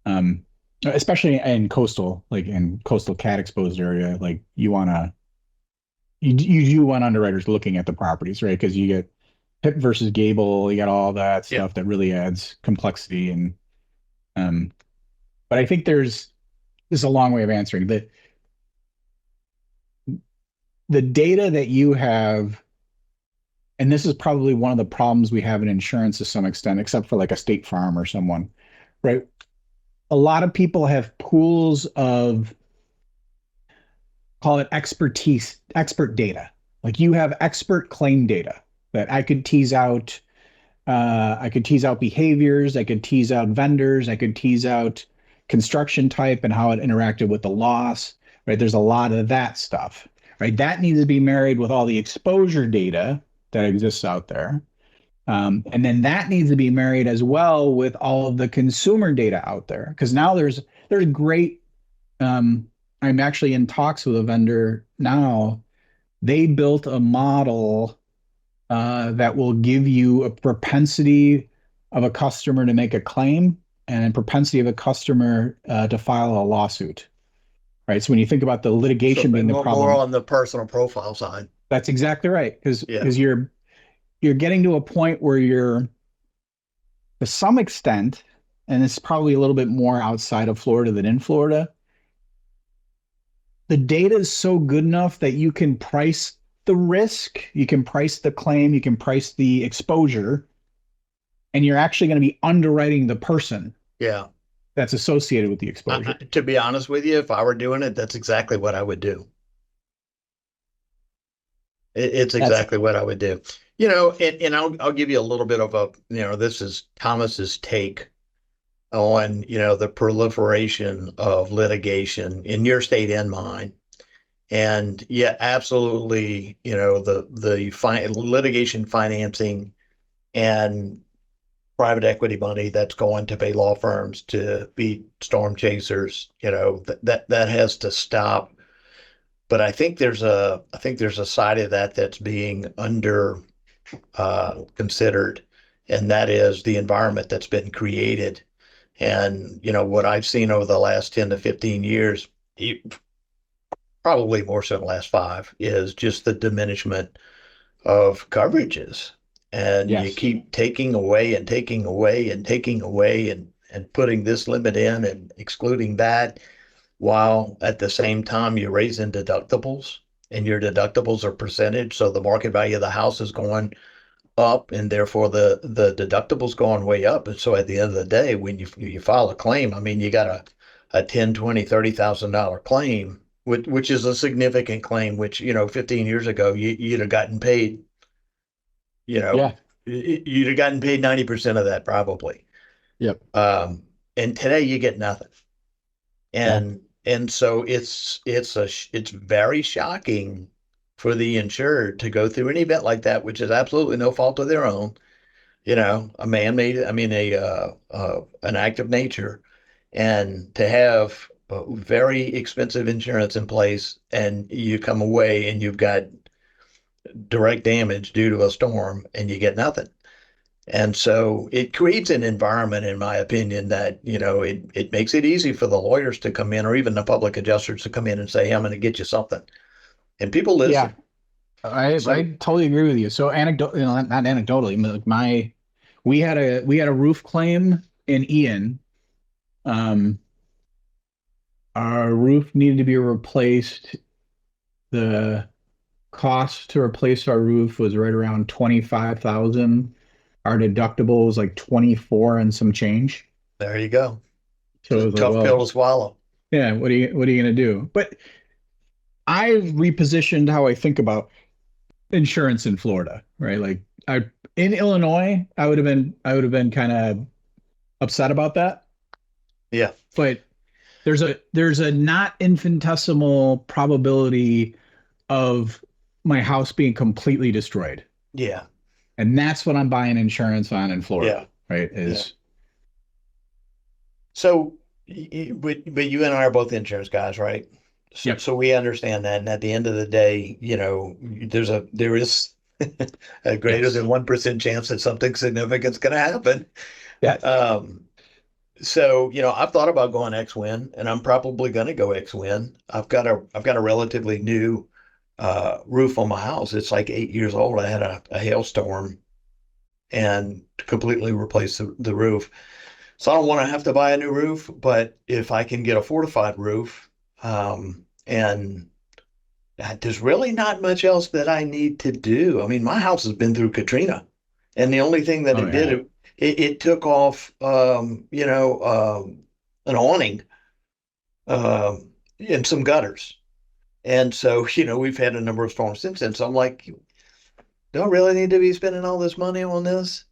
Um, Especially in coastal cat exposed area, like you do want underwriters looking at the properties, right? Because you get hip versus gable, you got all that Yeah. stuff that really adds complexity. And um, but I think this is a long way of answering the data that you have, and this is probably one of the problems we have in insurance to some extent, except for like a State Farm or someone, right? A lot of people have pools of, call it expertise, expert data. Like you have expert claim data that I could tease out behaviors, I could tease out vendors, I could tease out construction type and how it interacted with the loss, right? There's a lot of that stuff, right? That needs to be married with all the exposure data that exists out there. And then that needs to be married as well with all of the consumer data out there. Because now there's great, I'm actually in talks with a vendor now. They built a model that will give you a propensity of a customer to make a claim and a propensity of a customer to file a lawsuit, right? So when you think about the So litigation being the more problem, on the personal profile side. that's exactly right. Because Yeah. you're getting to a point where you're, to some extent, and it's probably a little bit more outside of Florida than in Florida, the data is so good enough that you can price the risk, you can price the claim, you can price the exposure, and you're actually going to be underwriting the person Yeah. that's associated with the exposure. To be honest with you, if I were doing it, that's exactly what I would do. It's That's exactly what I would do. And I'll give you a little bit of this is Thomas's take on, the proliferation of litigation in your state and mine. And yeah, absolutely, the litigation financing and private equity money that's going to pay law firms to be storm chasers, that has to stop. But I think there's a side of that that's being under considered, and that is the environment that's been created. And what I've seen over the last 10 to 15 years, probably more so in the last 5, is just the diminishment of coverages. And you yes. keep taking away and taking away and taking away and putting this limit in and excluding that, while at the same time you're raising deductibles, and your deductibles are percentage. So the market value of the house is going up, and therefore the deductibles going way up. And so at the end of the day, when you file a claim, I mean, you got a 10, 20, $30,000 claim, which is a significant claim, which, 15 years ago, you'd have gotten paid, you know, Yeah. you'd have gotten paid 90% of that probably. Yep. And today you get nothing. Yeah. And so it's very shocking for the insured to go through an event like that, which is absolutely no fault of their own, a man-made, an act of nature, and to have very expensive insurance in place, and you come away and you've got direct damage due to a storm, and you get nothing. And so it creates an environment, in my opinion, that, it makes it easy for the lawyers to come in or even the public adjusters to come in and say, hey, I'm going to get you something. And people Yeah, listen. I So totally agree with you. So anecdote, not anecdotally, like we had a roof claim in Ian. Um, our roof needed to be replaced. The cost to replace our roof was right around 25,000. Our deductible was like 24 and some change. there you go. So it was like, Tough pill well, to swallow. yeah, what are you gonna do? But I've repositioned how I think about insurance in Florida, right? Like I in Illinois, I would have been kind of upset about that. Yeah. But there's a not infinitesimal probability of my house being completely destroyed. Yeah. And that's what I'm buying insurance on in Yeah. Florida, right? Yeah. Is So, but you and I are both insurance guys, right? So, Yep. so we understand that. And at the end of the day, there is a greater Yes. than 1% chance that something significant's going to happen. Yeah. Um, so, I've thought about going X-Win, and I'm probably going to go X-Win. I've got a relatively new roof on my house. It's like 8 years old. I had a hailstorm and completely replaced the roof. So I don't want to have to buy a new roof, but if I can get a fortified roof, and there's really not much else that I need to do. I mean, my house has been through Katrina, and the only thing that Oh it did, yeah. it took off, an awning, and some gutters. And so, we've had a number of storms since then. So I'm like, do I really need to be spending all this money on this?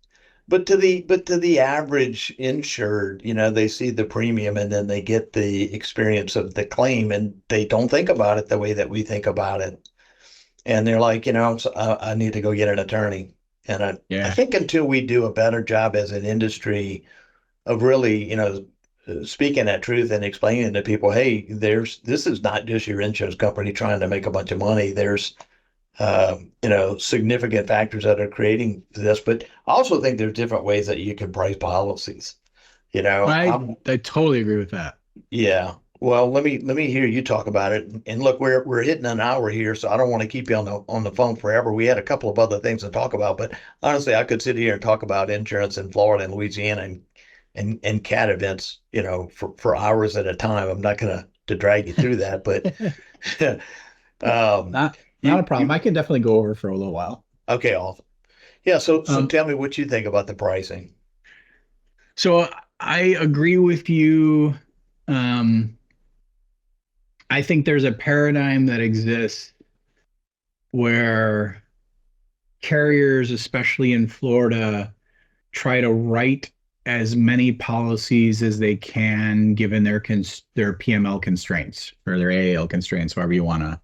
But to the average insured, they see the premium and then they get the experience of the claim and they don't think about it the way that we think about it. And they're like, I need to go get an attorney. And I Yeah. think until we do a better job as an industry of really, speaking that truth and explaining to people, hey, this is not just your insurance company trying to make a bunch of money. There's significant factors that are creating this. But I also think there's different ways that you can price policies. I I'm I totally agree with that. Yeah. Well, let me hear you talk about it. And look, we're hitting an hour here, so I don't want to keep you on the phone forever. We had a couple of other things to talk about, but honestly, I could sit here and talk about insurance in Florida and Louisiana and cat events, for hours at a time. I'm not gonna to drag you through that, but um, Not a you problem. I you can definitely go over for a little while. okay, awesome. Yeah. So Um, tell me what you think about the pricing. so I agree with you. Um, I think there's a paradigm that exists where carriers, especially in Florida, try to write as many policies as they can given their PML constraints or their AAL constraints, however you want to,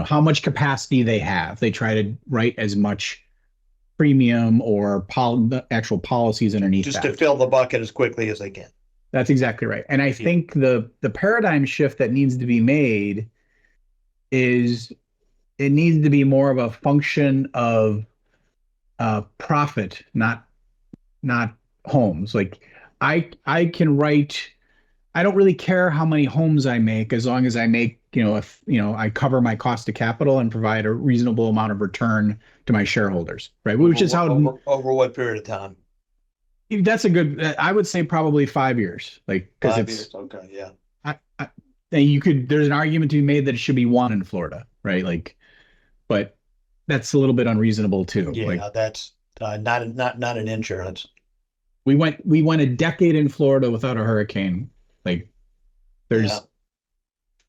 how much capacity they have. They try to write as much premium or the actual policies underneath Just to that. fill the bucket as quickly as they can. That's exactly right. And I Yeah. think the paradigm shift that needs to be made is it needs to be more of a function of profit, not homes. Like I can write. I don't really care how many homes I make as long as I make, if I cover my cost of capital and provide a reasonable amount of return to my shareholders, right? Which is how Over what period of time? that's a good. I would say probably 5 years, like because 5 years. Okay. Yeah. I you could. There's an argument to be made that it should be one in Florida, right? Like, but that's a little bit unreasonable too. Like Yeah, that's not an insurance. we went a decade in Florida without a hurricane. Like Yeah.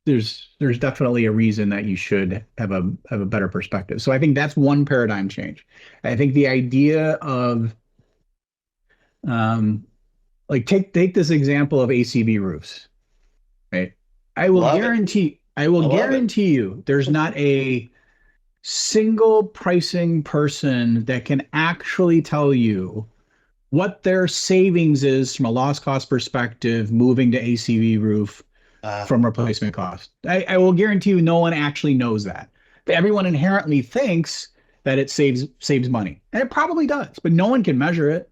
there's there's definitely a reason that you should have a better perspective. So I think that's one paradigm change. I think the idea of um like take this example of ACV roofs, right? I will Love it. guarantee I will I love it. guarantee you there's not a single pricing person that can actually tell you what their savings is from a loss cost perspective, moving to ACV roof Uh, from replacement cost. I will guarantee you no one actually knows that. Everyone inherently thinks that it saves money. And it probably does, but no one can measure it.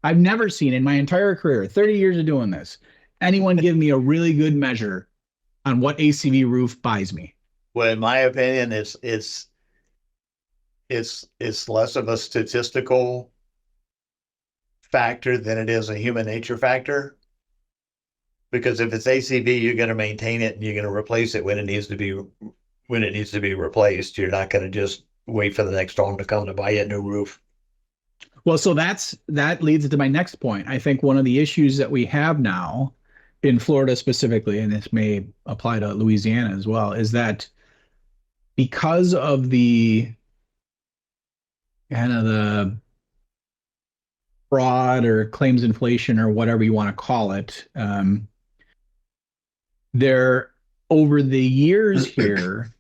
I've never seen in my entire career, 30 years of doing this, anyone give me a really good measure on what ACV roof buys me. well, in my opinion, it's less of a statistical factor than it is a human nature factor. Because if it's ACV, you're going to maintain it and you're going to replace it when it needs to be replaced. You're not going to just wait for the next storm to come to buy you a new roof. Well, so that leads to my next point. I think one of the issues that we have now in Florida specifically, and this may apply to Louisiana as well, is that because of the kind of the fraud or claims inflation or whatever you want to call it, there over the years here,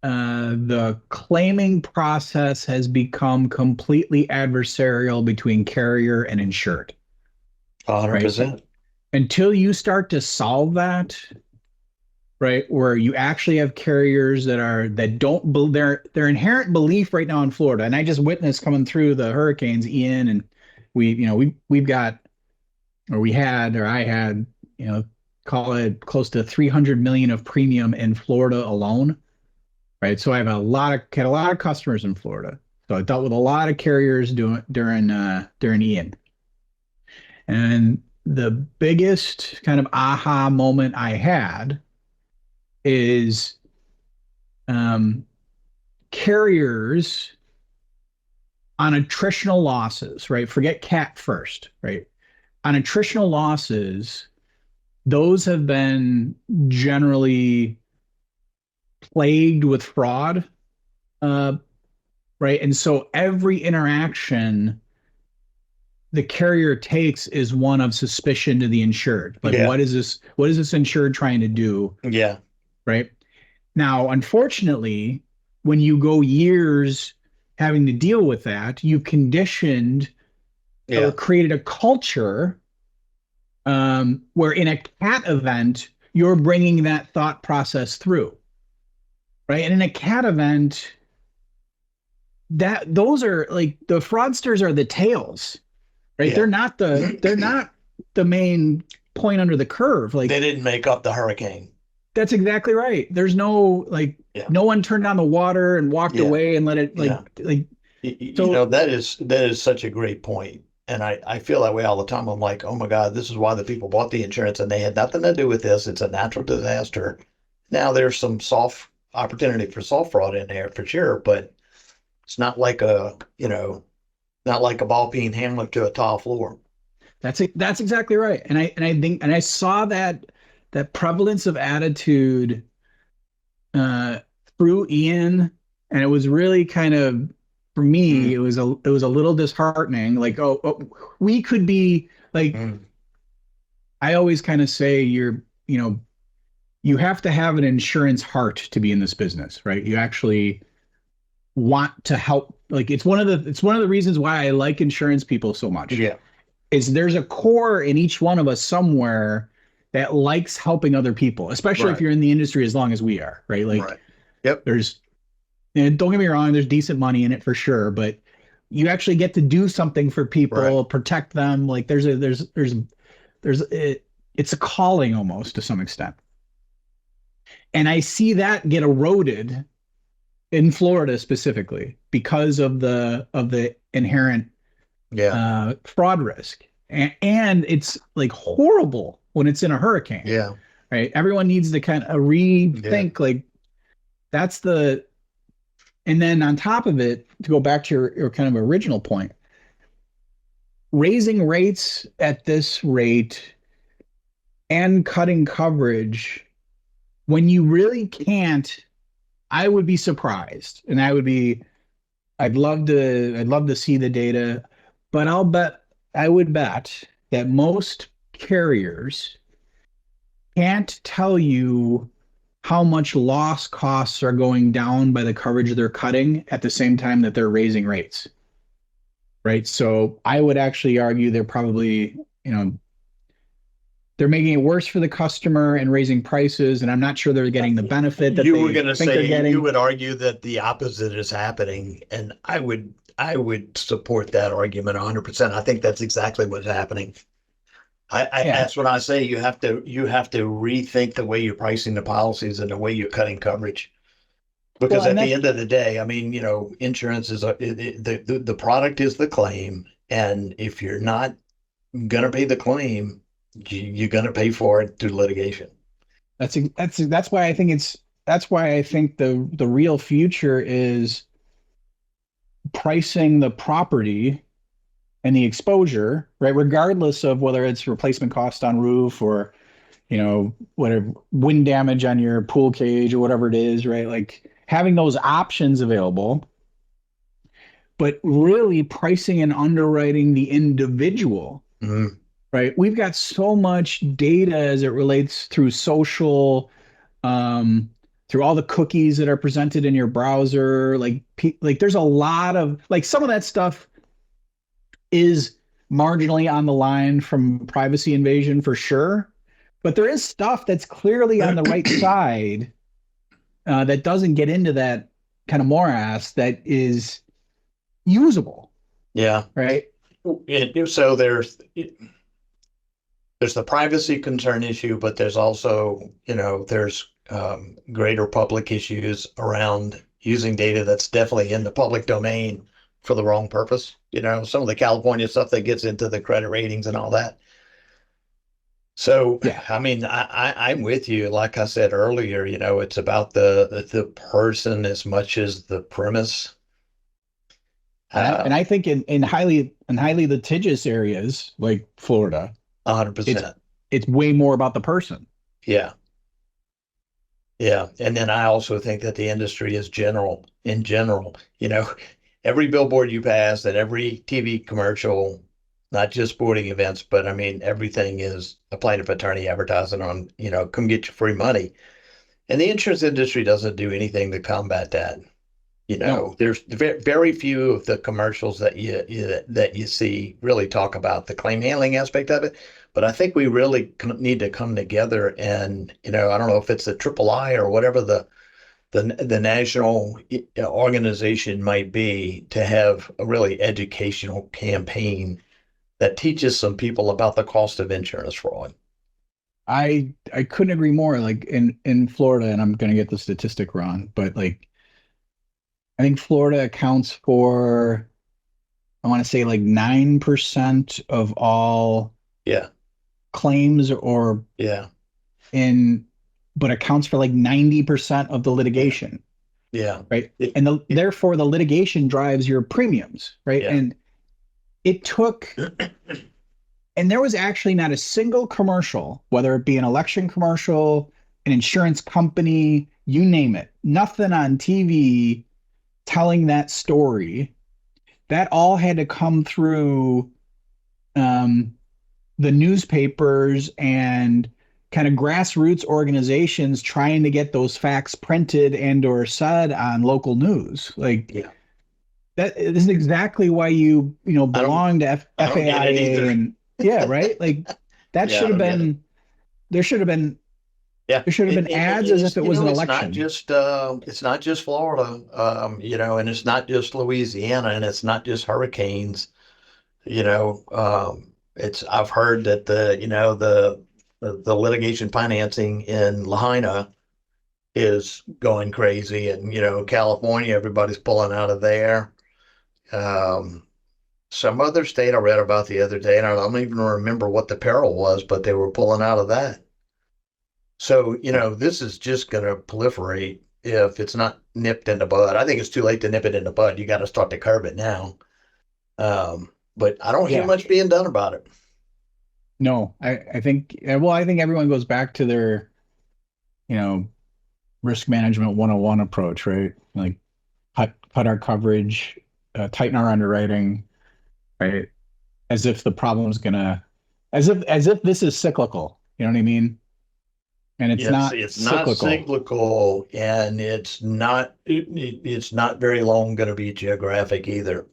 the claiming process has become completely adversarial between carrier and insured. 100%. Right? Until you start to solve that, right, where you actually have carriers that don't their inherent belief right now in Florida, and I just witnessed coming through the hurricanes Ian, and we've got, or we had, or I had, call it close to 300 million of premium in Florida alone. Right. So I have had a lot of customers in Florida. So I dealt with a lot of carriers during Ian. And the biggest kind of aha moment I had is carriers on attritional losses, right? Forget cat first, right? On attritional losses, those have been generally plagued with fraud, right? And so every interaction the carrier takes is one of suspicion to the insured. Like, Yeah. what is this insured trying to do? Yeah. Right. Now, unfortunately, when you go years having to deal with that, you've conditioned or created a culture where in a cat event, you're bringing that thought process through. Right. And in a cat event, those are like the fraudsters are the tails, right? Yeah. They're not the main point under the curve. Like they didn't make up the hurricane. That's exactly right. There's no no one turned on the water and walked away and let it that is such a great point. And I feel that way all the time. I'm like, oh my God, this is why the people bought the insurance and they had nothing to do with this. It's a natural disaster. Now there's some soft opportunity for soft fraud in there for sure, but it's not like not like a ball being hammered to a tile floor. That's exactly right. And I saw that prevalence of attitude through Ian, and it was really kind of, for me, it was a little disheartening. Like, we could be like, I always kind of say you have to have an insurance heart to be in this business, right? You actually want to help. Like, it's one of the reasons why I like insurance people so much. Yeah. Is there's a core in each one of us somewhere that likes helping other people, especially if you're in the industry as long as we are, right? Like, Yep. And don't get me wrong, there's decent money in it for sure, but you actually get to do something for people, protect them. Like it's a calling almost to some extent. And I see that get eroded in Florida specifically because of the inherent fraud risk. And it's like horrible when it's in a hurricane. Yeah. Right. Everyone needs to kind of rethink and then on top of it, to go back to your kind of original point, raising rates at this rate and cutting coverage when you really can't, I would be surprised. And I'd love to see the data, but I would bet that most carriers can't tell you how much loss costs are going down by the coverage they're cutting at the same time that they're raising rates, right? So I would actually argue they're probably, they're making it worse for the customer and raising prices, and I'm not sure they're getting the benefit that You were they going to think they're say you getting. would argue that the opposite is happening, and I would support that argument 100%. I think that's exactly what's happening. I Yeah. that's what I say. You have to rethink the way you're pricing the policies and the way you're cutting coverage. Well, Because and at the that's end of the day, I mean, insurance is the product is the claim, and if you're not gonna pay the claim, you're gonna pay for it through litigation. that's why I think the real future is pricing the property and the exposure, right? Regardless of whether it's replacement cost on roof or, whatever wind damage on your pool cage or whatever it is, right? Like having those options available, but really pricing and underwriting the individual, Mhm. right? We've got so much data as it relates through social, um, through all the cookies that are presented in your browser. Like there's a lot of like some of that stuff is marginally on the line from privacy invasion for sure, but there is stuff that's clearly on the right side that doesn't get into that kind of morass that is usable, Yeah. right? So there's the privacy concern issue, but there's also, there's greater public issues around using data that's definitely in the public domain for the wrong purpose. Some of the California stuff that gets into the credit ratings and all that. So, Yeah. I mean, I'm with you. Like I said earlier, it's about the person as much as the premise. And Uh, I think in highly litigious areas like Florida, it's 100%. it's way more about the person. Yeah. Yeah. And then I also think that the industry is in general, every billboard you pass and every TV commercial, not just sporting events, but I mean, everything is a plaintiff attorney advertising on, come get your free money. And the insurance industry doesn't do anything to combat that. No. There's very few of the commercials that you see really talk about the claim handling aspect of it. But I think we really need to come together and, I don't know if it's the Triple I or whatever the national organization might be to have a really educational campaign that teaches some people about the cost of insurance fraud. I couldn't agree more. Like in Florida, and I'm gonna get the statistic wrong, but like I think Florida accounts for, I want to say like 9% of all Yeah, claims or yeah, in, but accounts for like 90% of the yeah, litigation, yeah, right? it, And it, therefore the litigation drives your premiums, right? yeah. And it took, and there was actually not a single commercial, whether it be an election commercial, an insurance company, you name it, nothing on TV telling that story. That all had to come through um, the newspapers and kind of grassroots organizations trying to get those facts printed and or said on local news. Like Yeah. that this is exactly why I don't belong to I don't get it FAIA either. and yeah, right? Like that Yeah, I should have don't get it. been there should have been Yeah, there should have and, been and, ads and as if it's it was an election. it's not just Florida, and it's not just Louisiana, and it's not just hurricanes. It's I've heard that the litigation financing in Lahaina is going crazy, and California, everybody's pulling out of there. Um, some other state I read about the other day, and I don't even remember what the peril was, but they were pulling out of that. So, this is just going to proliferate if it's not nipped in the bud. I think it's too late to nip it in the bud. You got to start to curb it now. But I don't hear Yeah. much being done about it. No, I think well, I think everyone goes back to their, you know, risk management 101 approach, right? Like cut our coverage, tighten our underwriting, right? As if the problem's gonna, as if this is cyclical. You know what I mean? and it's Yes, not it's not cyclical. cyclical, and it's not very long going to be geographic either.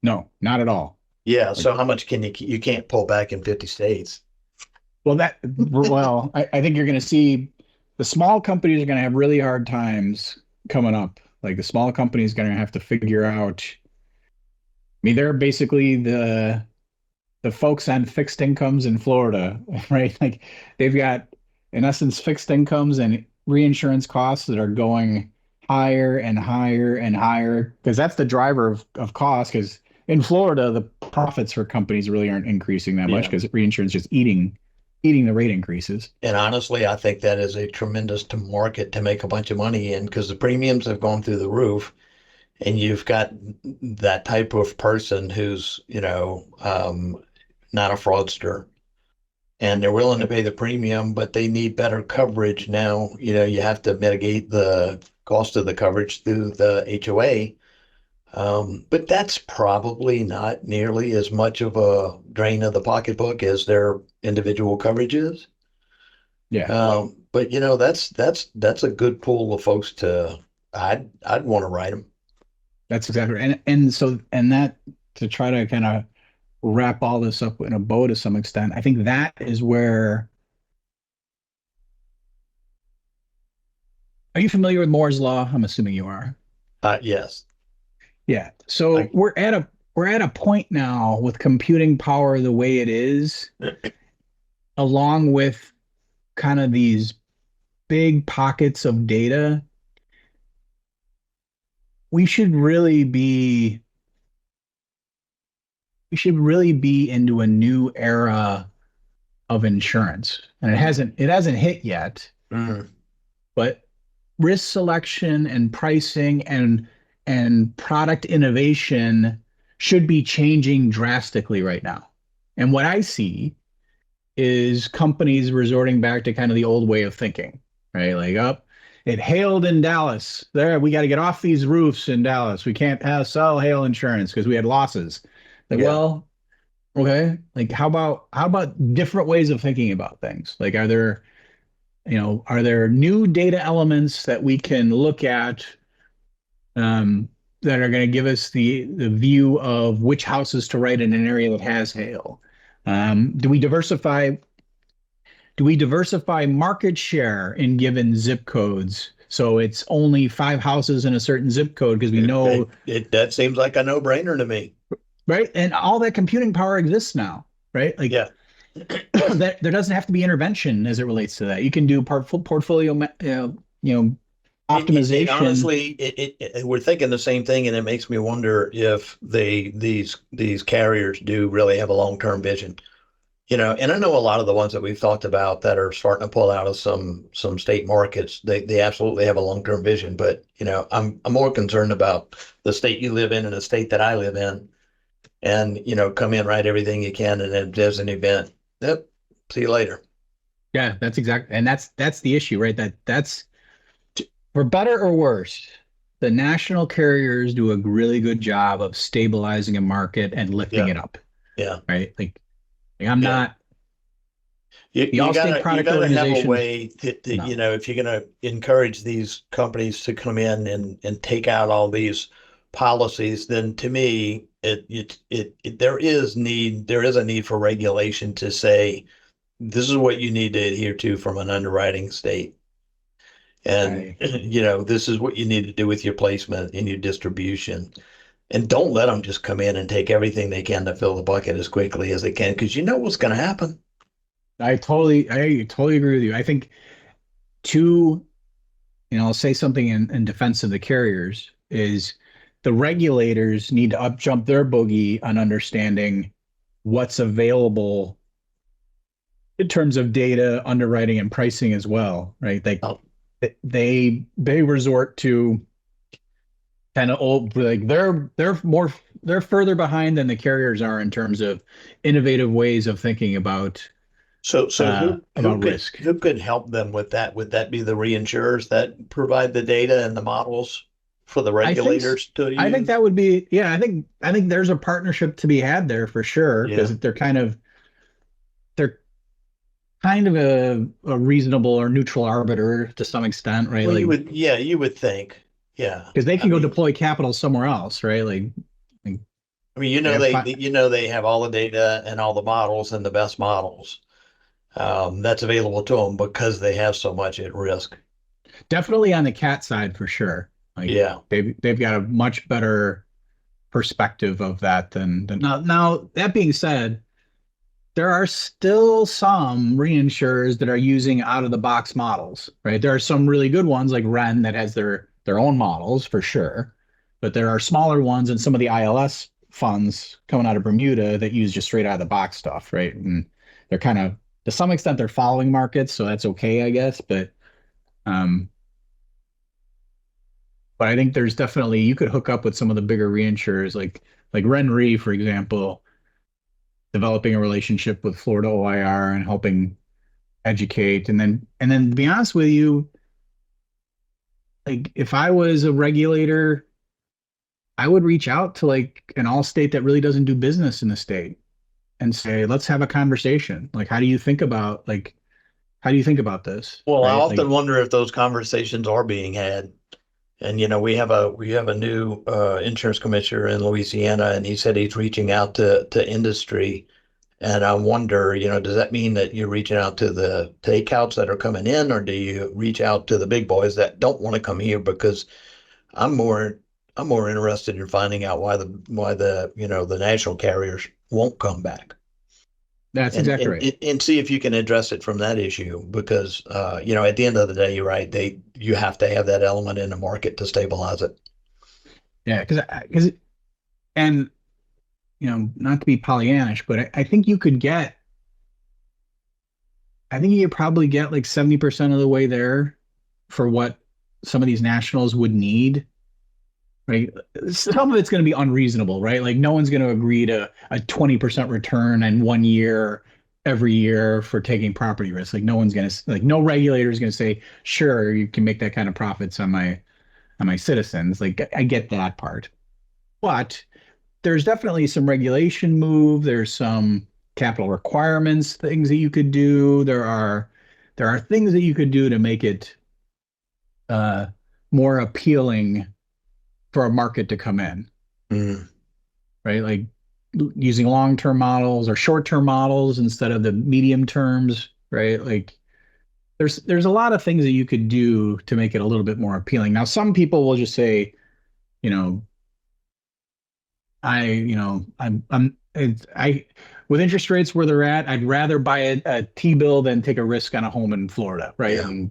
No, not at all. Yeah, Like, so how much can you can't pull back in 50 states? I think you're going to see the small companies are going to have really hard times coming up. Like the small companies going to have to figure out. I mean, they're basically the folks on fixed incomes in Florida, right? Like they've got, in essence, fixed incomes and reinsurance costs that are going higher and higher and higher because that's the driver of cost. Because in Florida, the profits for companies really aren't increasing that much Yeah. because reinsurance is just eating the rate increases. And honestly, I think that is a tremendous to market to make a bunch of money in because the premiums have gone through the roof, and you've got that type of person who's, not a fraudster, and they're willing to Yep. pay the premium, but they need better coverage now. You have to mitigate the cost of the coverage through the HOA. But that's probably not nearly as much of a drain of the pocketbook as their individual coverages. Yeah, But that's a good pool of folks to I'd want to write them. that's exactly right. And that to try to kind of wrap all this up in a bow to some extent, I think that is where. Are you familiar with Moore's Law? I'm assuming you are. Yes. Yeah. So I, we're at a point now with computing power the way it is, along with kind of these big pockets of data. We should really be we should really be into a new era of insurance. And it hasn't hit yet, mm, but risk selection and pricing and product innovation should be changing drastically right now. And what I see is companies resorting back to kind of the old way of thinking, right? Like, up, it hailed in Dallas. There, we got to get off these roofs in Dallas. We can't sell hail insurance because we had losses. Like, yeah. well, okay. Like, how about different ways of thinking about things? Like, are there new data elements that we can look at that are going to give us the view of which houses to write in an area that has hail? Do we diversify market share in given zip codes? So it's only five houses in a certain zip code because we know, That seems like a no-brainer to me. right? And all that computing power exists now, right? Like Yeah. that there doesn't have to be intervention as it relates to that. You can do portfolio, It optimization. honestly, we're thinking the same thing, and it makes me wonder if these carriers do really have a long-term vision. And I know a lot of the ones that we've talked about that are starting to pull out of some state markets, they absolutely have a long-term vision. But I'm more concerned about the state you live in and the state that I live in, and come in, write everything you can, and then if there's an event, yep, see you later. Yeah, and that's the issue, right? That's for better or worse. The national carriers do a really good job of stabilizing a market and lifting Yeah, it up, yeah, right? Like I'm yeah. not You, the you Allstate gotta you product gotta have a organization. way to No, if you're gonna encourage these companies to come in and take out all these policies, then to me there is a need for regulation to say this is what you need to adhere to from an underwriting state. And I this is what you need to do with your placement and your distribution. And don't let them just come in and take everything they can to fill the bucket as quickly as they can, because you know what's going to happen. I totally agree with you. I think two, I'll say something in defense of the carriers is the regulators need to up jump their boogie on understanding what's available in terms of data, underwriting, and pricing as well, right? Like Oh, they resort to kind of old, like they're further behind than the carriers are in terms of innovative ways of thinking so about risk. who could help them with that? Would that be the reinsurers that provide the data and the models for the I think regulators to I think use? that would be, yeah, I think there's a partnership to be had there for sure Yeah. because they're kind of a reasonable or neutral arbiter to some extent, right? Well, Like, you would think. Yeah. because they can go deploy capital somewhere else, right? Like I mean, they have fi they have all the data and all the models and the best models that's available to them because they have so much at risk. definitely on the cat side for sure. Like Yeah. they've got a much better perspective of that than now. That being said, there are still some reinsurers that are using out of the box models, right? There are some really good ones like Ren that has their own models for sure, but there are smaller ones and some of the ILS funds coming out of Bermuda that use just straight out of the box stuff, right? And they're kind of to some extent they're following markets, so that's okay, I guess. Um, but I think there's definitely you could hook up with some of the bigger reinsurers like Ren Re, for example, developing a relationship with Florida OIR and helping educate. And then to be honest with you, like if I was a regulator, I would reach out to like an all state that really doesn't do business in the state and say, let's have a conversation. Like, how do you think about this? Well, I Right? Like often wonder if those conversations are being had. And we have a new insurance commissioner in Louisiana, and he said he's reaching out to industry. And I wonder, does that mean that you're reaching out to the takeouts that are coming in, or do you reach out to the big boys that don't want to come here? Because I'm more I'm more interested in finding out why the national carriers won't come back. that's And, exactly and right. and see if you can address it from that issue because at the end of the day, you're right. You have to have that element in the market to stabilize it. Yeah, because and not to be Pollyannish, but I think I think you could probably get like 70% of the way there for what some of these nationals would need, right? Some of it's going to be unreasonable, right? Like no one's going to agree to a 20% return in 1 year every year for taking property risk. Like no one's going to like no regulator is going to say, sure, you can make that kind of profits on my citizens. Like I get that part. But there's definitely some regulation move. There's some capital requirements, things that you could do. There are things that you could do to make it uh, more appealing for a market to come in, Mm. right? Like using long-term models or short-term models instead of the medium terms, right? Like there's a lot of things that you could do to make it a little bit more appealing. Now, some people will just say, you know, I with interest rates where they're at, I'd rather buy a T-bill than take a risk on a home in Florida, right? Yeah. And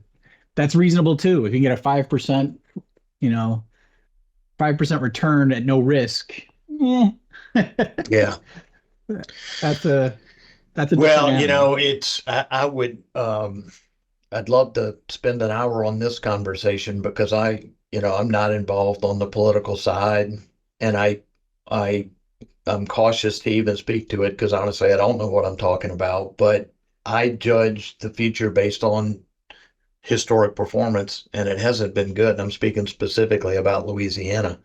that's reasonable too. If you can get a 5%, you know, 5% return at no risk, eh. Yeah. That's a that's a different Well, animal. I would I'd love to spend an hour on this conversation because I'm not involved on the political side and I I'm cautious to even speak to it because honestly I don't know what I'm talking about, but I judge the future based on historic performance and it hasn't been good. I'm speaking specifically about Louisiana.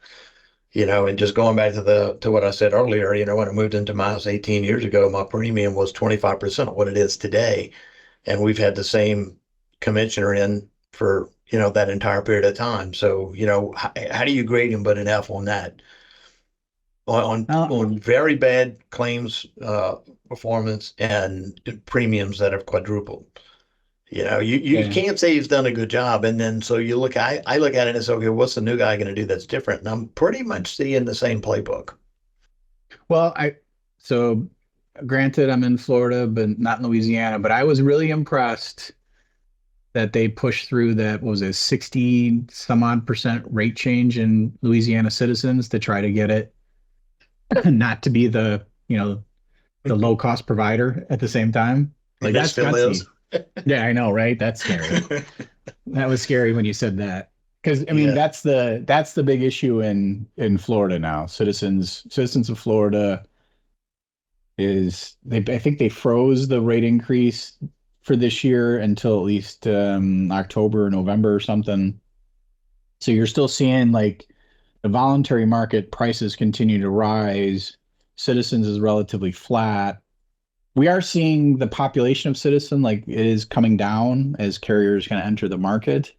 And just going back to what I said earlier, when I moved into my house 18 years ago, my premium was 25% of what it is today. And we've had the same commissioner in for, that entire period of time. So, how do you grade him but an F on that? Well, On very bad claims performance and premiums that have quadrupled. You yeah. can't say he's done a good job. And then so I look at it and say, okay, what's the new guy going to do that's different? And I'm pretty much seeing the same playbook. Well, so granted I'm in Florida, but not in Louisiana, but I was really impressed that they pushed through that what was it 60 some odd percent rate change in Louisiana citizens to try to get it not to be the low cost provider at the same time. Like And it that's still is. gutsy. Yeah, I know, right? That's scary. That was scary when you said that. Because I mean Yeah. that's the big issue in Florida now. Citizens of Florida is they I think they froze the rate increase for this year until at least October or November or something. So you're still seeing like the voluntary market prices continue to rise. Citizens is relatively flat. we are seeing the population of citizen like it is coming down as carriers kind of enter the market,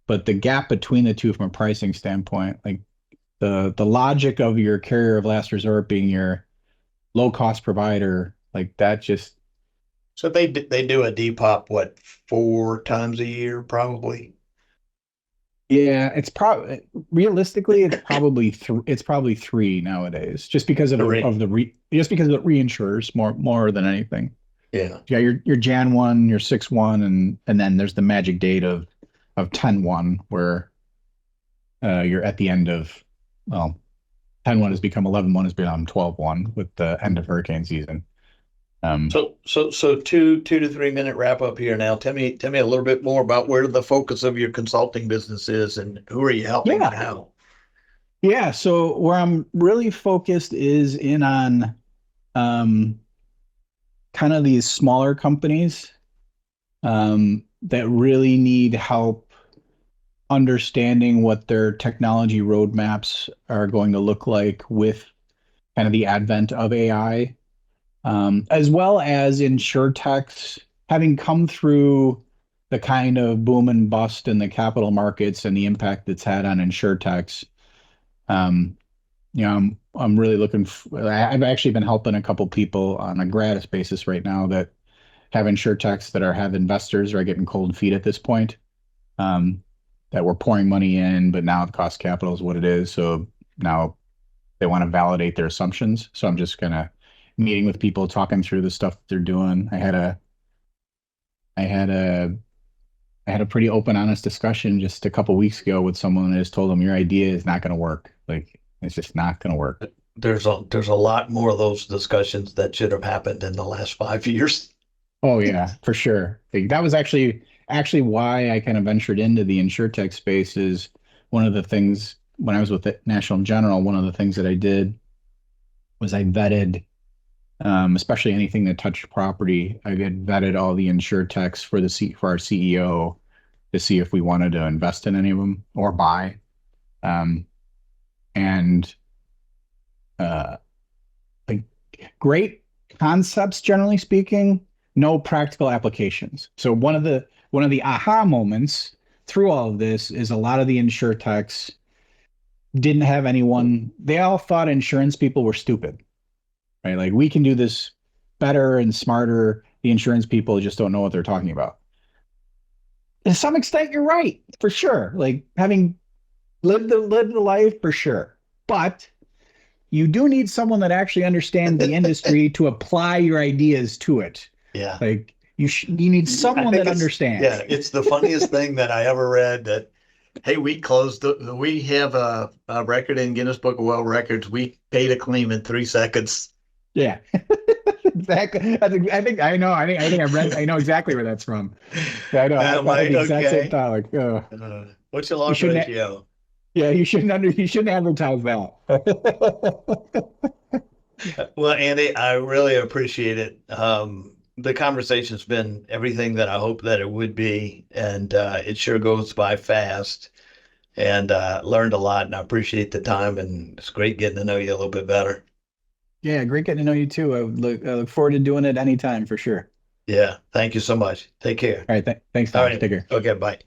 but the gap between the two from a pricing standpoint, like the logic of your carrier of last resort being your low cost provider, like that just So they do a Depop what 4 times a year probably. yeah, it's probably realistically it's probably three nowadays, just because of Three. just because of the reinsurers more than anything. Yeah. Yeah, your Jan 1, your 6 1, and then there's the magic date of 10 1 where you're at the end of well 10 1 has become 11 1 has become 12 1 with the end of hurricane season. Um, So 2 to 3 minute wrap up here now. Tell me a little bit more about where the focus of your consulting business is and who are you helping and yeah, how. yeah. So where I'm really focused is in on um, kind of these smaller companies that really need help understanding what their technology roadmaps are going to look like with kind of the advent of AI, as well as insurtechs having come through the kind of boom and bust in the capital markets and the impact it's had on insurtechs. Um, I'm really I've actually been helping a couple people on a gratis basis right now that have insurtechs that have investors are getting cold feet at this point. Um, that we're pouring money in, but now the cost of capital is what it is. So now they want to validate their assumptions. So I'm just kind of meeting with people, talking through the stuff that they're doing. I had a I had a pretty open, honest discussion just a couple weeks ago with someone. I just told them your idea is not going to work. Like it's just not going to work. There's a lot more of those discussions that should have happened in the last 5 years. Oh yeah, for sure. Like, that was actually why I kind of ventured into the insurtech space is one of the things when I was with the National General, one of the things that I did was I vetted especially anything that touched property. I had vetted all the insurtechs for our CEO to see if we wanted to invest in any of them or buy. Um, and uh, like great concepts, generally speaking, no practical applications. So one of the aha moments through all of this is a lot of the insurtechs didn't have anyone. They all thought insurance people were stupid, right? Like we can do this better and smarter. The insurance people just don't know what they're talking about. To some extent, you're right, for sure. Like having lived the life for sure. But you do need someone that actually understands the industry to apply your ideas to it. Yeah. Like you need I someone think that yeah, understands. it's the funniest thing that I ever read that, hey, we have a record in Guinness Book of World Records. We paid a claim in 3 seconds. Yeah, exactly. I know exactly where that's from. Yeah, I know. And I'm I had like, the exact same okay, thought. Like, what's your you loss shouldn't. ratio? Yeah, you shouldn't advertise that. Well, Andy, I really appreciate it. The conversation's been everything that I hope that it would be, and it sure goes by fast. And learned a lot, and I appreciate the time, and it's great getting to know you a little bit better. Yeah, great getting to know you too. I look forward to doing it anytime for sure. Yeah, thank you so much. Take care. All right, thanks, All Tom. right. Take care. Okay, bye.